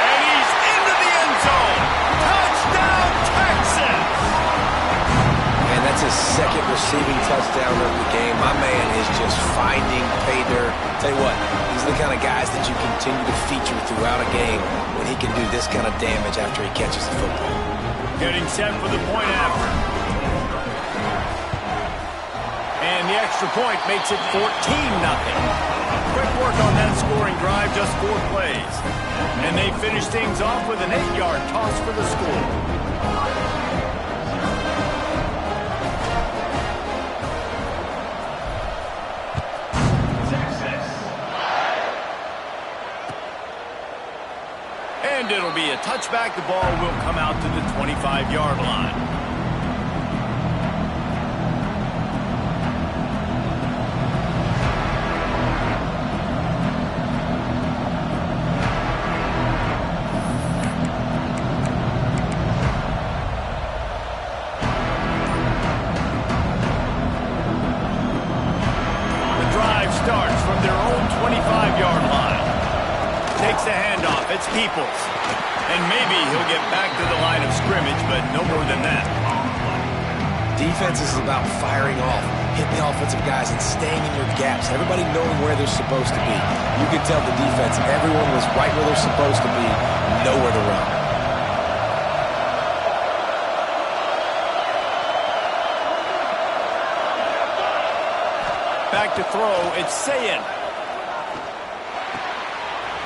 And he's into the end zone. Touchdown, Texas! And that's his second receiving touchdown of the game. My man is just finding pay dirt. Tell you what, these are the kind of guys that you continue to feature throughout a game when he can do this kind of damage after he catches the football. Getting set for the point after. And the extra point makes it 14-0. Quick work on that scoring drive, just 4 plays. And they finish things off with an 8-yard toss for the score. And it'll be a touchback. The ball will come out to the 25-yard line. takes the handoff. It's Peoples. And maybe he'll get back to the line of scrimmage, but no more than that. Defense is about firing off, hitting the offensive guys, and staying in your gaps. Everybody knowing where they're supposed to be. You could tell the defense, everyone was right where they're supposed to be, nowhere to run. Back to throw, it's Sayin.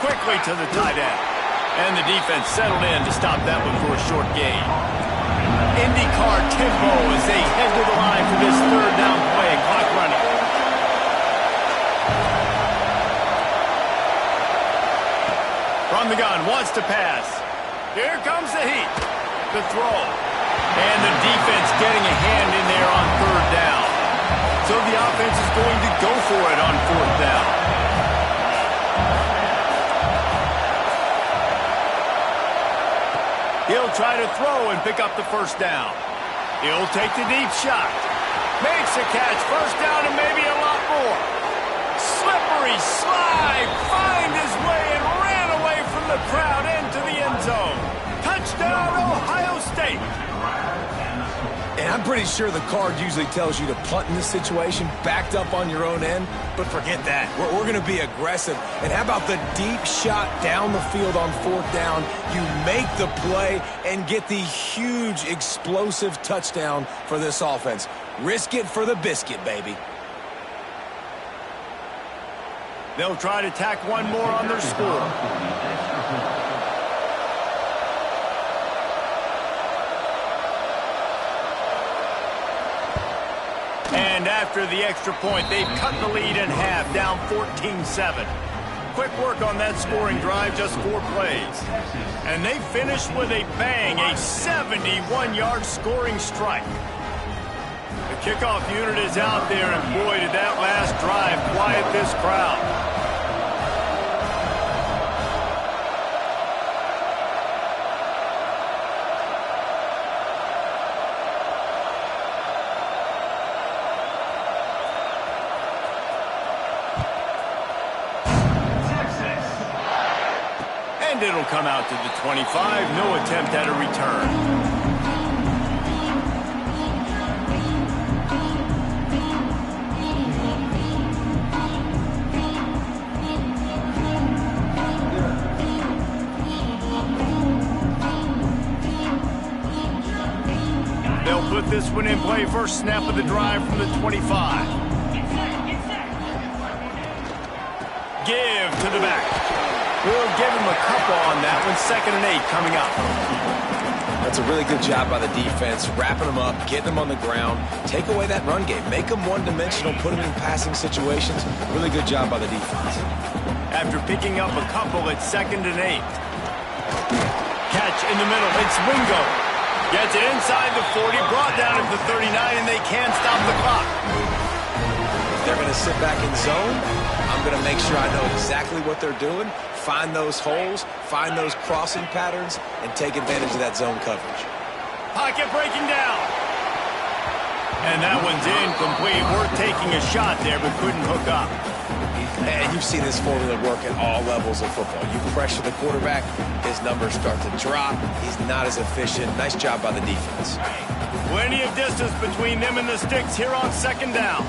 Quickly to the tight end. And the defense settled in to stop that one for a short gain. IndyCar tempo as they head to the line for this third down play. Clock running. From the gun, wants to pass. Here comes the heat. The throw. And the defense getting a hand in there on third down. So the offense is going to go for it on fourth down. He'll try to throw and pick up the first down. He'll take the deep shot. Makes a catch. First down and maybe a lot more. Slippery slide. Find his way and ran away from the crowd into the end zone. Touchdown, Ohio State. And I'm pretty sure the card usually tells you to punt in this situation, backed up on your own end, but forget that. We're going to be aggressive. And how about the deep shot down the field on fourth down? You make the play and get the huge explosive touchdown for this offense. Risk it for the biscuit, baby. They'll try to tack one more on their score. And after the extra point, they've cut the lead in half, down 14-7. Quick work on that scoring drive, just 4 plays. And they finished with a bang, a 71-yard scoring strike. The kickoff unit is out there, and boy, did that last drive quiet this crowd. And it'll come out to the 25. No attempt at a return. They'll put this one in play. First snap of the drive from the 25. Give to the back. We'll give him a couple on that one. 2nd and 8 coming up. That's a really good job by the defense, wrapping them up, getting them on the ground, take away that run game, make them one-dimensional, put them in passing situations. Really good job by the defense. After picking up a couple, it's 2nd and 8. Catch in the middle. It's Wingo. Gets it inside the 40, brought down at the 39, and they can't stop the clock. If they're going to sit back in zone, I'm going to make sure I know exactly what they're doing, find those holes, find those crossing patterns, and take advantage of that zone coverage. Pocket breaking down. And that one's incomplete. We're taking a shot there, but couldn't hook up. And you've seen this formula work at all levels of football. You pressure the quarterback, his numbers start to drop. He's not as efficient. Nice job by the defense. Plenty of distance between them and the sticks here on 2nd down.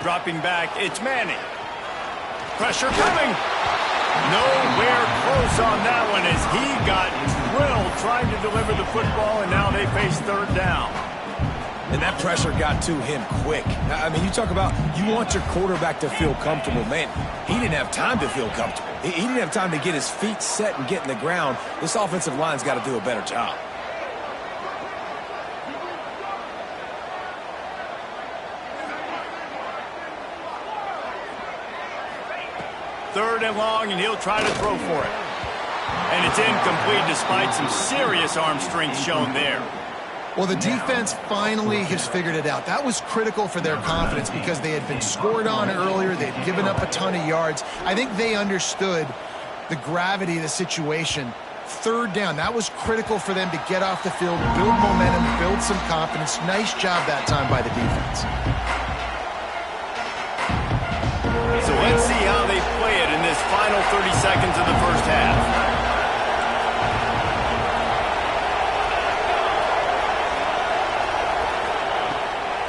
Dropping back, it's Manning. Pressure coming. Nowhere close on that one as he got drilled trying to deliver the football, and now they face 3rd down. And that pressure got to him quick. I mean, you talk about you want your quarterback to feel comfortable. Man, he didn't have time to feel comfortable. He didn't have time to get his feet set and get in the ground. This offensive line's got to do a better job. Third and long, and he'll try to throw for it. And it's incomplete despite some serious arm strength shown there. Well, the defense finally has figured it out. That was critical for their confidence because they had been scored on earlier. They had given up a ton of yards. I think they understood the gravity of the situation Third down. That was critical for them to get off the field, build momentum, build some confidence. Nice job that time by the defense. So let's see how they play it in this final 30 seconds of the first half.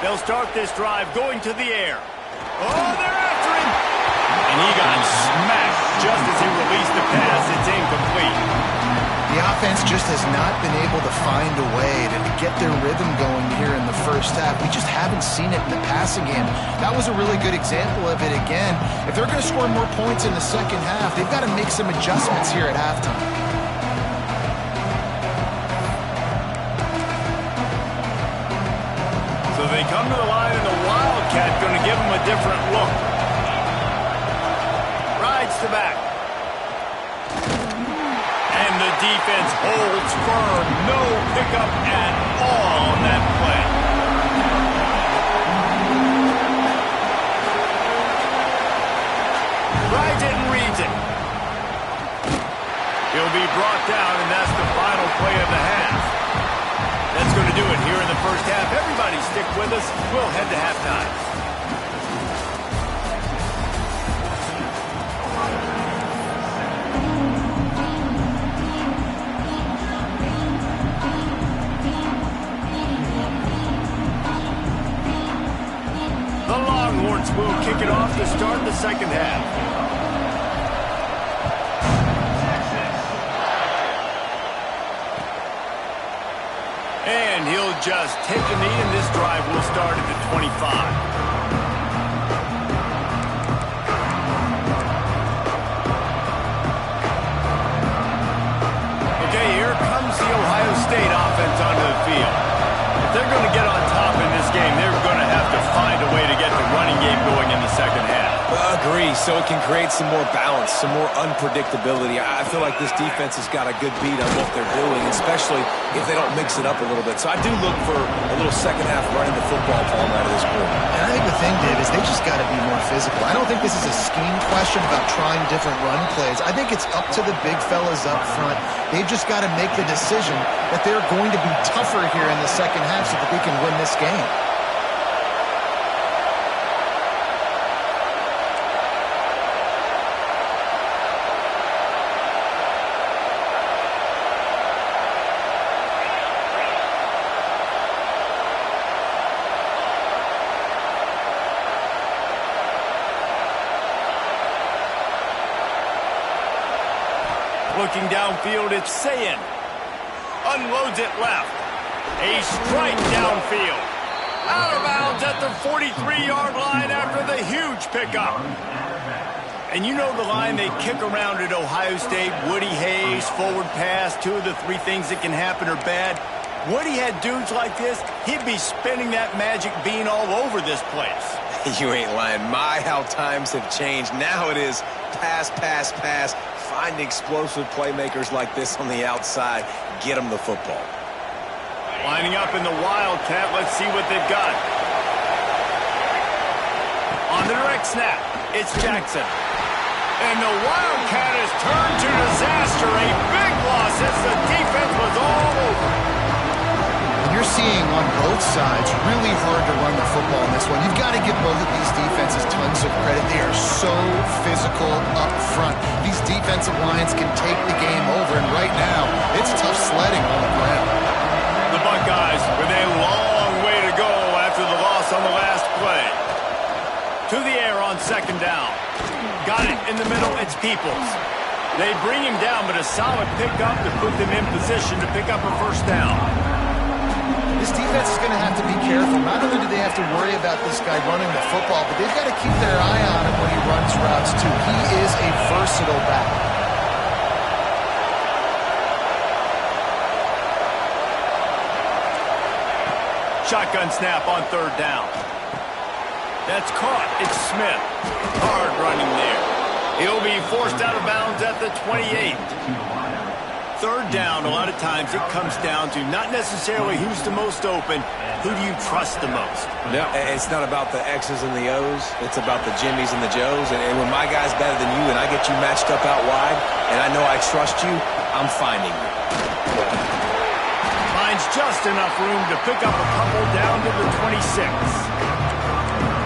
They'll start this drive going to the air. Oh, they're after him! And he got smacked just as he released the pass. It's incomplete. The offense just has not been able to find a way to get their rhythm going here in the first half. We just haven't seen it in the passing game. That was a really good example of it again. If they're going to score more points in the second half, they've got to make some adjustments here at halftime. So they come to the line, and the Wildcat going to give them a different look. Rides to back. And the defense holds firm. No pickup at all on that play. Rides it and reads it. He'll be brought down, and that's the final play of the half. That's going to do it here in the first half. Everybody stick with us. We'll head to halftime. The Longhorns will kick it off to start the second half. And he'll just take a knee, and this drive will start at the 25. Okay, here comes the Ohio State offense onto the field. If they're going to get on top in this game, they're going to have to find a way to get the running game going in the second half. Agree, so it can create some more balance, some more unpredictability. I feel like this defense has got a good beat on what they're doing, especially if they don't mix it up a little bit. So I do look for a little second half running the football ball out of this group. And I think the thing, Dave, is they just got to be more physical. I don't think this is a scheme question about trying different run plays. I think it's up to the big fellas up front. They've just got to make the decision that they're going to be tougher here in the second half so that they can win this game. Looking downfield, it's Sayin. Unloads it left. A strike downfield. Out of bounds at the 43-yard line after the huge pickup. And you know the line they kick around at Ohio State, Woody Hayes, forward pass, two of the three things that can happen are bad. Woody had dudes like this, he'd be spinning that magic bean all over this place. You ain't lying. My, how times have changed. Now it is pass, pass, pass. Find explosive playmakers like this on the outside. Get them the football. Lining up in the Wildcat. Let's see what they've got. On the direct snap, it's Jackson. And the Wildcat has turned to disaster. A big loss as the defense was all over. You're seeing on both sides really hard to run the football in this one. You've got to give both of these defenses tons of credit. They are so physical up front. These defensive lines can take the game over, and right now, it's tough sledding on the ground. The Buckeyes with a long way to go after the loss on the last play. To the air on second down. Got it in the middle, it's Peoples. They bring him down, but a solid pickup to put them in position to pick up a first down. This defense is going to have to be careful. Not only do they have to worry about this guy running the football, but they've got to keep their eye on him when he runs routes, too. He is a versatile back. Shotgun snap on third down. That's caught. It's Smith. Hard running there. He'll be forced out of bounds at the 28. Third down, a lot of times it comes down to not necessarily who's the most open, who do you trust the most? No, it's not about the X's and the O's. It's about the Jimmys and the Joes. And when my guy's better than you and I get you matched up out wide and I know I trust you, I'm finding you. Finds just enough room to pick up a couple down to the 26.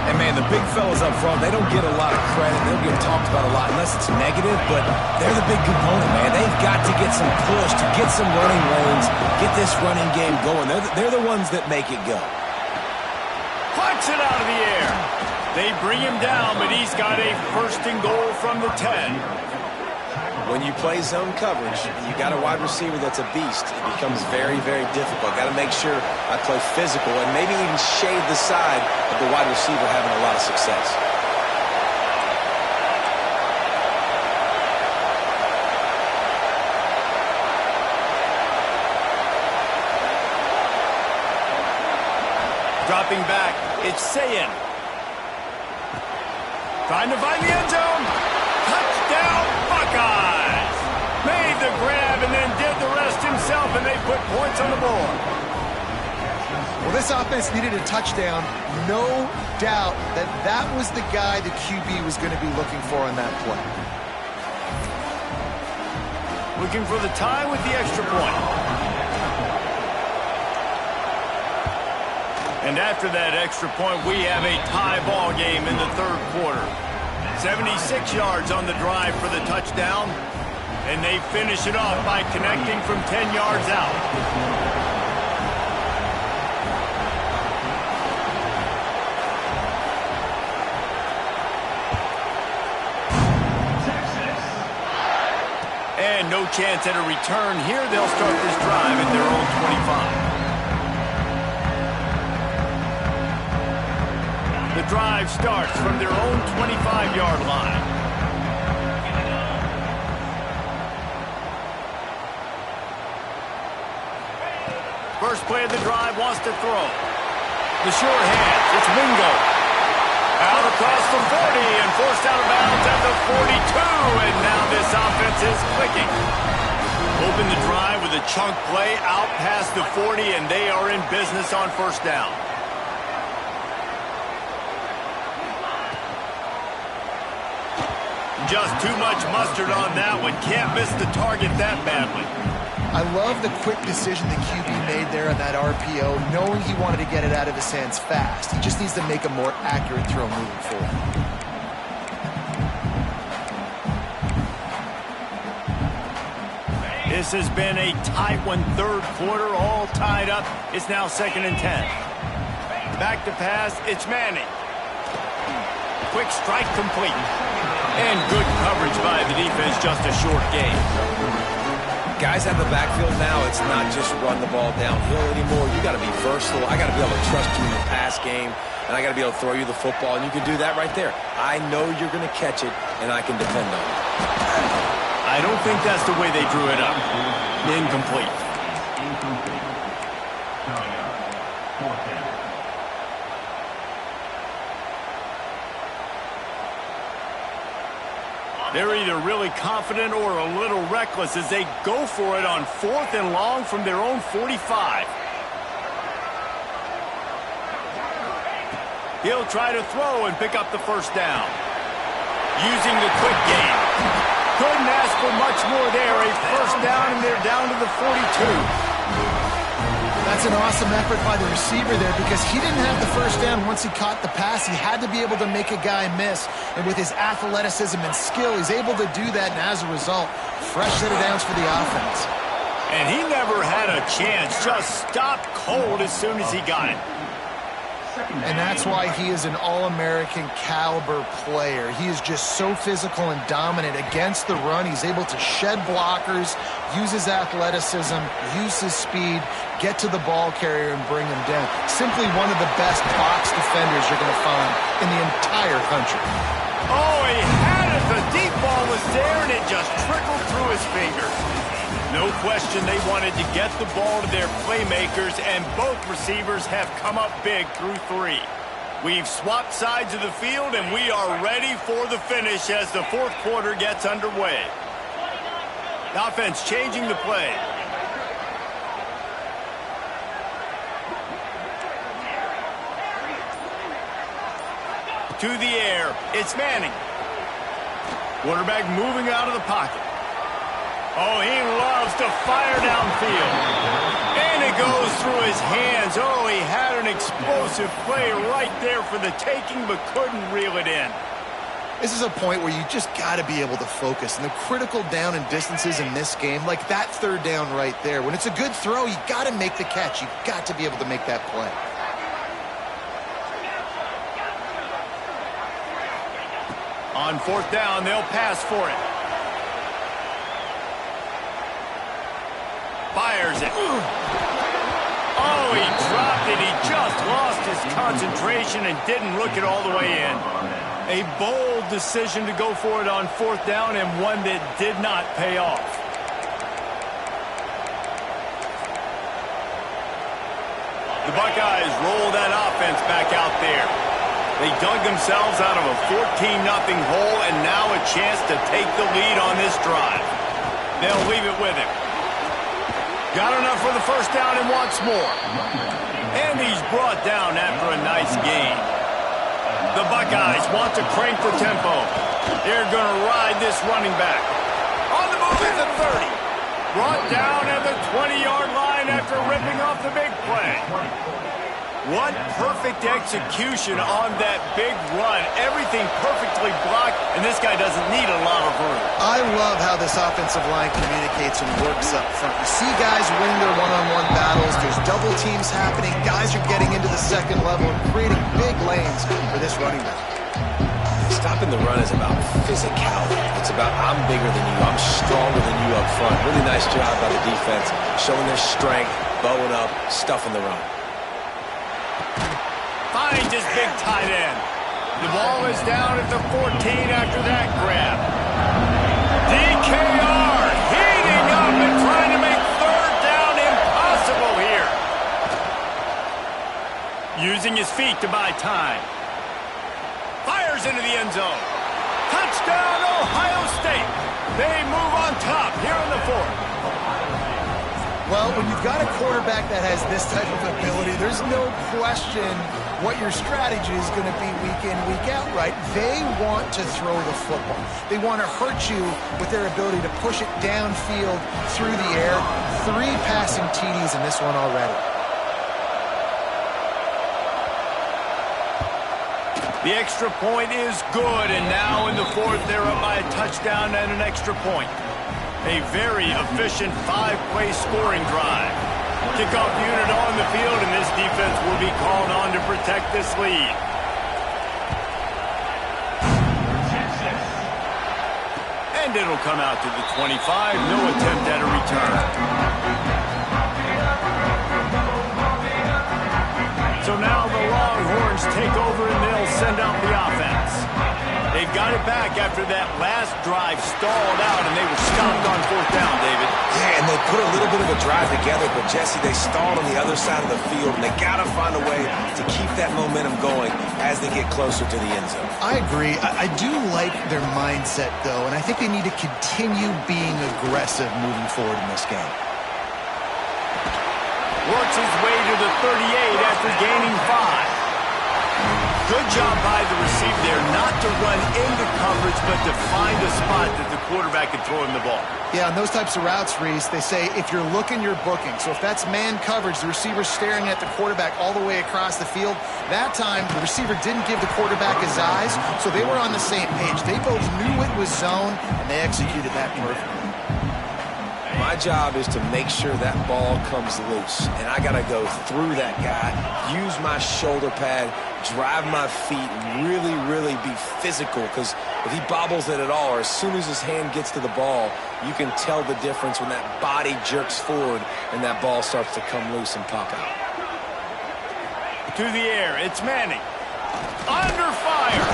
And, man, the big fellas up front, they don't get a lot of credit. They don't get talked about a lot unless it's negative, but they're the big component, man. They've got to get some push, to get some running lanes, get this running game going. They're the ones that make it go. Punch it out of the air. They bring him down, but he's got a first and goal from the 10. When you play zone coverage, you got a wide receiver that's a beast. It becomes very, very difficult. Got to make sure I play physical and maybe even shade the side of the wide receiver having a lot of success. Dropping back, it's Sayin. Trying to find the end zone. Touchdown, Buckeyes! Made the grab and then did the rest himself, and they put points on the board. Well, this offense needed a touchdown. No doubt that that was the guy the QB was going to be looking for on that play. Looking for the tie with the extra point. And after that extra point, we have a tie ball game in the third quarter. 76 yards on the drive for the touchdown. And they finish it off by connecting from 10 yards out. And no chance at a return here. They'll start this drive at their own 25. The drive starts from their own 25-yard line. First play of the drive, wants to throw. The short hands, it's Wingo. Out across the 40 and forced out of bounds at the 42. And now this offense is clicking. Open the drive with a chunk play out past the 40, and they are in business on first down. Just too much mustard on that one. Can't miss the target that badly. I love the quick decision the QB made there on that RPO, knowing he wanted to get it out of his hands fast. He just needs to make a more accurate throw moving forward. This has been a tight one, third quarter, all tied up. It's now 2nd and 10. Back to pass, it's Manning. Quick strike complete. And good coverage by the defense, just a short gain. Guys out of the backfield now, it's not just run the ball downhill anymore. You got to be versatile. I got to be able to trust you in the pass game, and I got to be able to throw you the football, and you can do that right there. I know you're going to catch it, and I can depend on it. I don't think that's the way they drew it up. Incomplete. They're either really confident or a little reckless as they go for it on 4th and long from their own 45. He'll try to throw and pick up the first down. Using the quick game. Couldn't ask for much more there. A first down, and they're down to the 42. That's an awesome effort by the receiver there because he didn't have the first down once he caught the pass. He had to be able to make a guy miss. And with his athleticism and skill, he's able to do that. And as a result, fresh set of downs for the offense. And he never had a chance. Just stopped cold as soon as he got it. And that's why he is an All-American caliber player. He is just so physical and dominant against the run. He's able to shed blockers, use his athleticism, use his speed, get to the ball carrier and bring him down. Simply one of the best box defenders you're going to find in the entire country. Oh, he had it. The deep ball was there, and it just trickled through his fingers. No question they wanted to get the ball to their playmakers, and both receivers have come up big through 3. We've swapped sides of the field, and we are ready for the finish as the fourth quarter gets underway. The offense changing the play. To the air, it's Manning. Quarterback moving out of the pocket. Oh, he loves to fire downfield. And it goes through his hands. Oh, he had an explosive play right there for the taking, but couldn't reel it in. This is a point where you just got to be able to focus. And the critical down and distances in this game, like that third down right there, when it's a good throw, you got to make the catch. You got to be able to make that play. On fourth down, they'll pass for it. Fires it. Oh, he dropped it. He just lost his concentration and didn't look it all the way in. A bold decision to go for it on fourth down, and one that did not pay off. The Buckeyes roll that offense back out there. They dug themselves out of a 14-0 hole, and now a chance to take the lead on this drive. They'll leave it with him. Got enough for the first down and wants more. And he's brought down after a nice gain. The Buckeyes want to crank the tempo. They're going to ride this running back. On the move at the 30. Brought down at the 20-yard line after ripping off the big play. What perfect execution on that big run. Everything perfectly blocked, and this guy doesn't need a lot of room. I love how this offensive line communicates and works up front. You see guys winning their one-on-one battles. There's double teams happening. Guys are getting into the second level and creating big lanes for this running back. Stopping the run is about physicality. It's about I'm bigger than you. I'm stronger than you up front. Really nice job by the defense, showing their strength, bowing up, stuffing the run. Finds his big tight end. The ball is down at the 14 after that grab. DKR heating up and trying to make third down impossible here. Using his feet to buy time. Fires into the end zone. Touchdown, Ohio State. They move on top here in the fourth. Well, when you've got a quarterback that has this type of ability, there's no question what your strategy is going to be week in, week out, right? They want to throw the football. They want to hurt you with their ability to push it downfield through the air. 3 passing TDs in this one already. The extra point is good, and now in the fourth, they're up by a touchdown and an extra point. A very efficient 5-play scoring drive. Kickoff unit on the field, and this defense will be called on to protect this lead. And it'll come out to the 25. No attempt at a return. So now the Longhorns take over, and they'll send out the offense. They've got it back after that last drive stalled out, and they were stopped on fourth down, David. Yeah, and they put a little bit of a drive together, but, Jesse, they stalled on the other side of the field, and they got to find a way to keep that momentum going as they get closer to the end zone. I agree. I do like their mindset, though, and I think they need to continue being aggressive moving forward in this game. Works his way to the 38 after gaining 5. Good job by the receiver there, not to run into coverage, but to find a spot that the quarterback can throw him the ball. Yeah, on those types of routes, Reese, they say if you're looking, you're booking. So if that's man coverage, the receiver's staring at the quarterback all the way across the field. That time, the receiver didn't give the quarterback his eyes, so they were on the same page. They both knew it was zone, and they executed that perfectly. My job is to make sure that ball comes loose, and I got to go through that guy, use my shoulder pad, drive my feet, and really, really be physical, because if he bobbles it at all, or as soon as his hand gets to the ball, you can tell the difference when that body jerks forward and that ball starts to come loose and pop out. To the air, it's Manning. Under fire.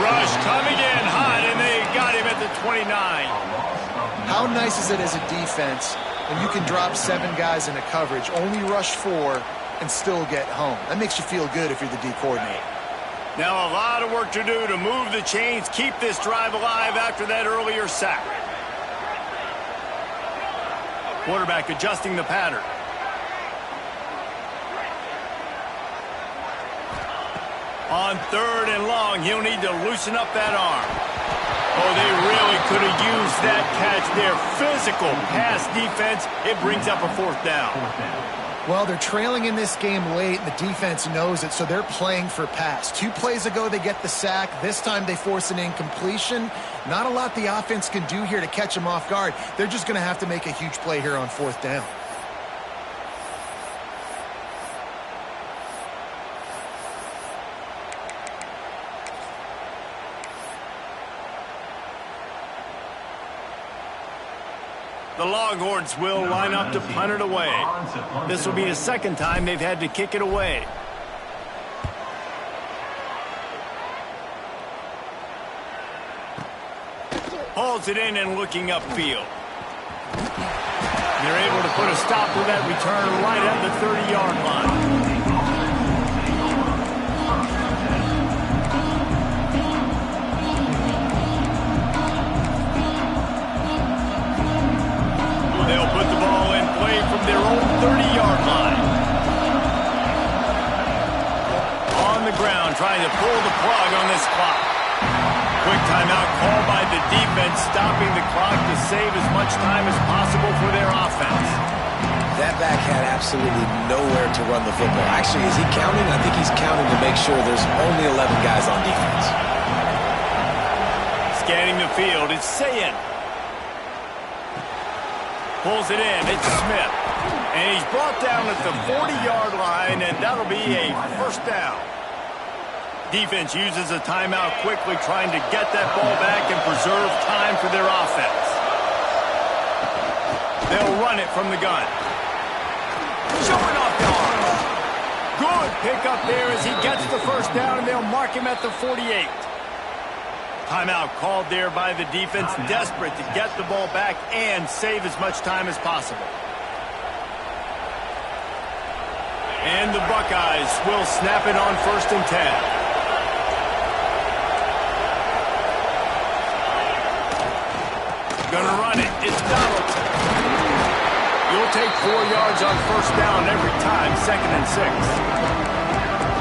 Rush coming in hot, and they got him at the 29. How nice is it as a defense when you can drop 7 guys into coverage, only rush 4, and still get home? That makes you feel good if you're the D coordinator. Now a lot of work to do to move the chains, keep this drive alive after that earlier sack. Quarterback adjusting the pattern. On 3rd and long, he'll need to loosen up that arm. Oh, they really could have used that catch there. Physical pass defense. It brings up a 4th down. Well, they're trailing in this game late, and the defense knows it, so they're playing for pass. 2 plays ago, they get the sack. This time, they force an incompletion. Not a lot the offense can do here to catch them off guard. They're just going to have to make a huge play here on 4th down. The Longhorns will line up to punt it away. This will be the 2nd time they've had to kick it away. Hauls it in and looking upfield. They're able to put a stop to that return right at the 30-yard line. They'll put the ball in play from their own 30-yard line. On the ground, trying to pull the plug on this clock. Quick timeout called by the defense, stopping the clock to save as much time as possible for their offense. That back had absolutely nowhere to run the football. Actually, is he counting? I think he's counting to make sure there's only 11 guys on defense. Scanning the field, it's Sayin. Pulls it in, it's Smith. And he's brought down at the 40-yard line, and that'll be a 1st down. Defense uses a timeout quickly, trying to get that ball back and preserve time for their offense. They'll run it from the gun. Showing off the arm. Good pickup there as he gets the 1st down, and they'll mark him at the 48. Timeout called there by the defense, desperate to get the ball back and save as much time as possible. And the Buckeyes will snap it on 1st and 10. Gonna run it. It's Donaldson. You'll take 4 yards on 1st down every time, 2nd and 6.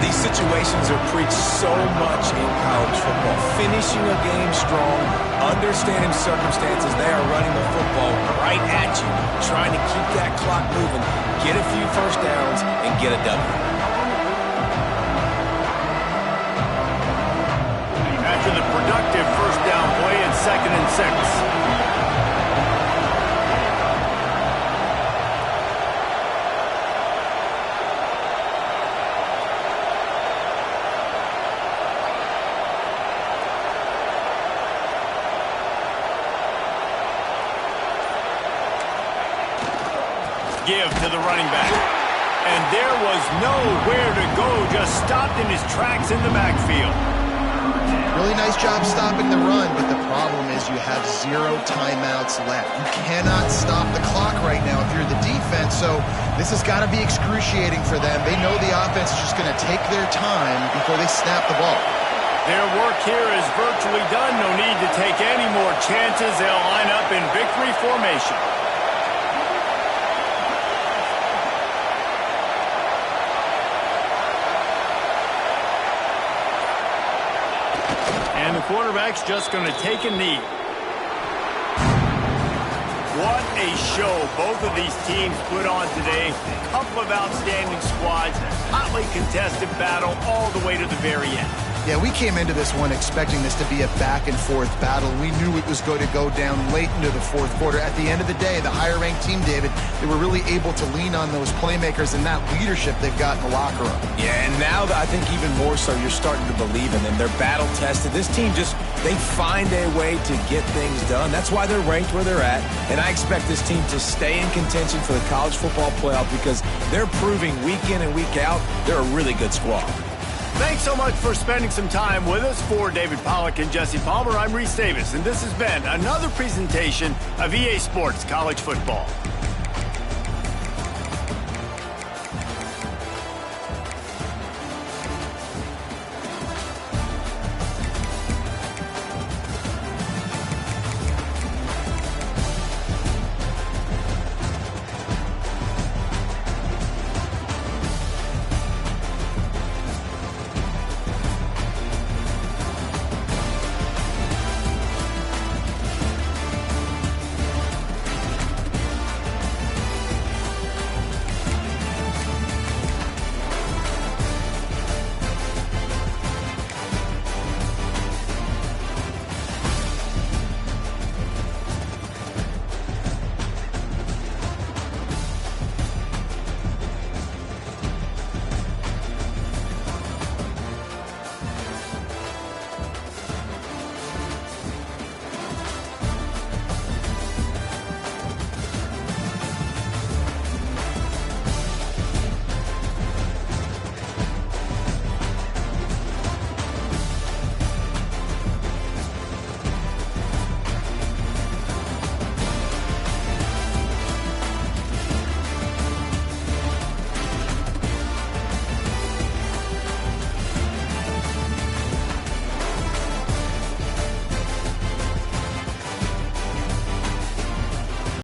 These situations are preached so much in college football. Finishing a game strong, understanding circumstances. They are running the football right at you, trying to keep that clock moving, get a few 1st downs, and get a W. After the productive 1st down play in 2nd and 6. Give to the running back. And there was nowhere to go, just stopped in his tracks in the backfield. Really nice job stopping the run, but the problem is you have 0 timeouts left. You cannot stop the clock right now if you're the defense, so this has got to be excruciating for them. They know the offense is just going to take their time before they snap the ball. Their work here is virtually done. No need to take any more chances. They'll line up in victory formation. And the quarterback's just going to take a knee. What a show both of these teams put on today. A couple of outstanding squads, hotly contested battle all the way to the very end. Yeah, we came into this one expecting this to be a back-and-forth battle. We knew it was going to go down late into the 4th quarter. At the end of the day, the higher-ranked team, David, they were really able to lean on those playmakers and that leadership they've got in the locker room. Yeah, and now I think even more so, you're starting to believe in them. They're battle-tested. This team they find a way to get things done. That's why they're ranked where they're at. And I expect this team to stay in contention for the college football playoff because they're proving week in and week out they're a really good squad. Thanks so much for spending some time with us. For David Pollack and Jesse Palmer, I'm Reese Davis, and this has been another presentation of EA Sports College Football.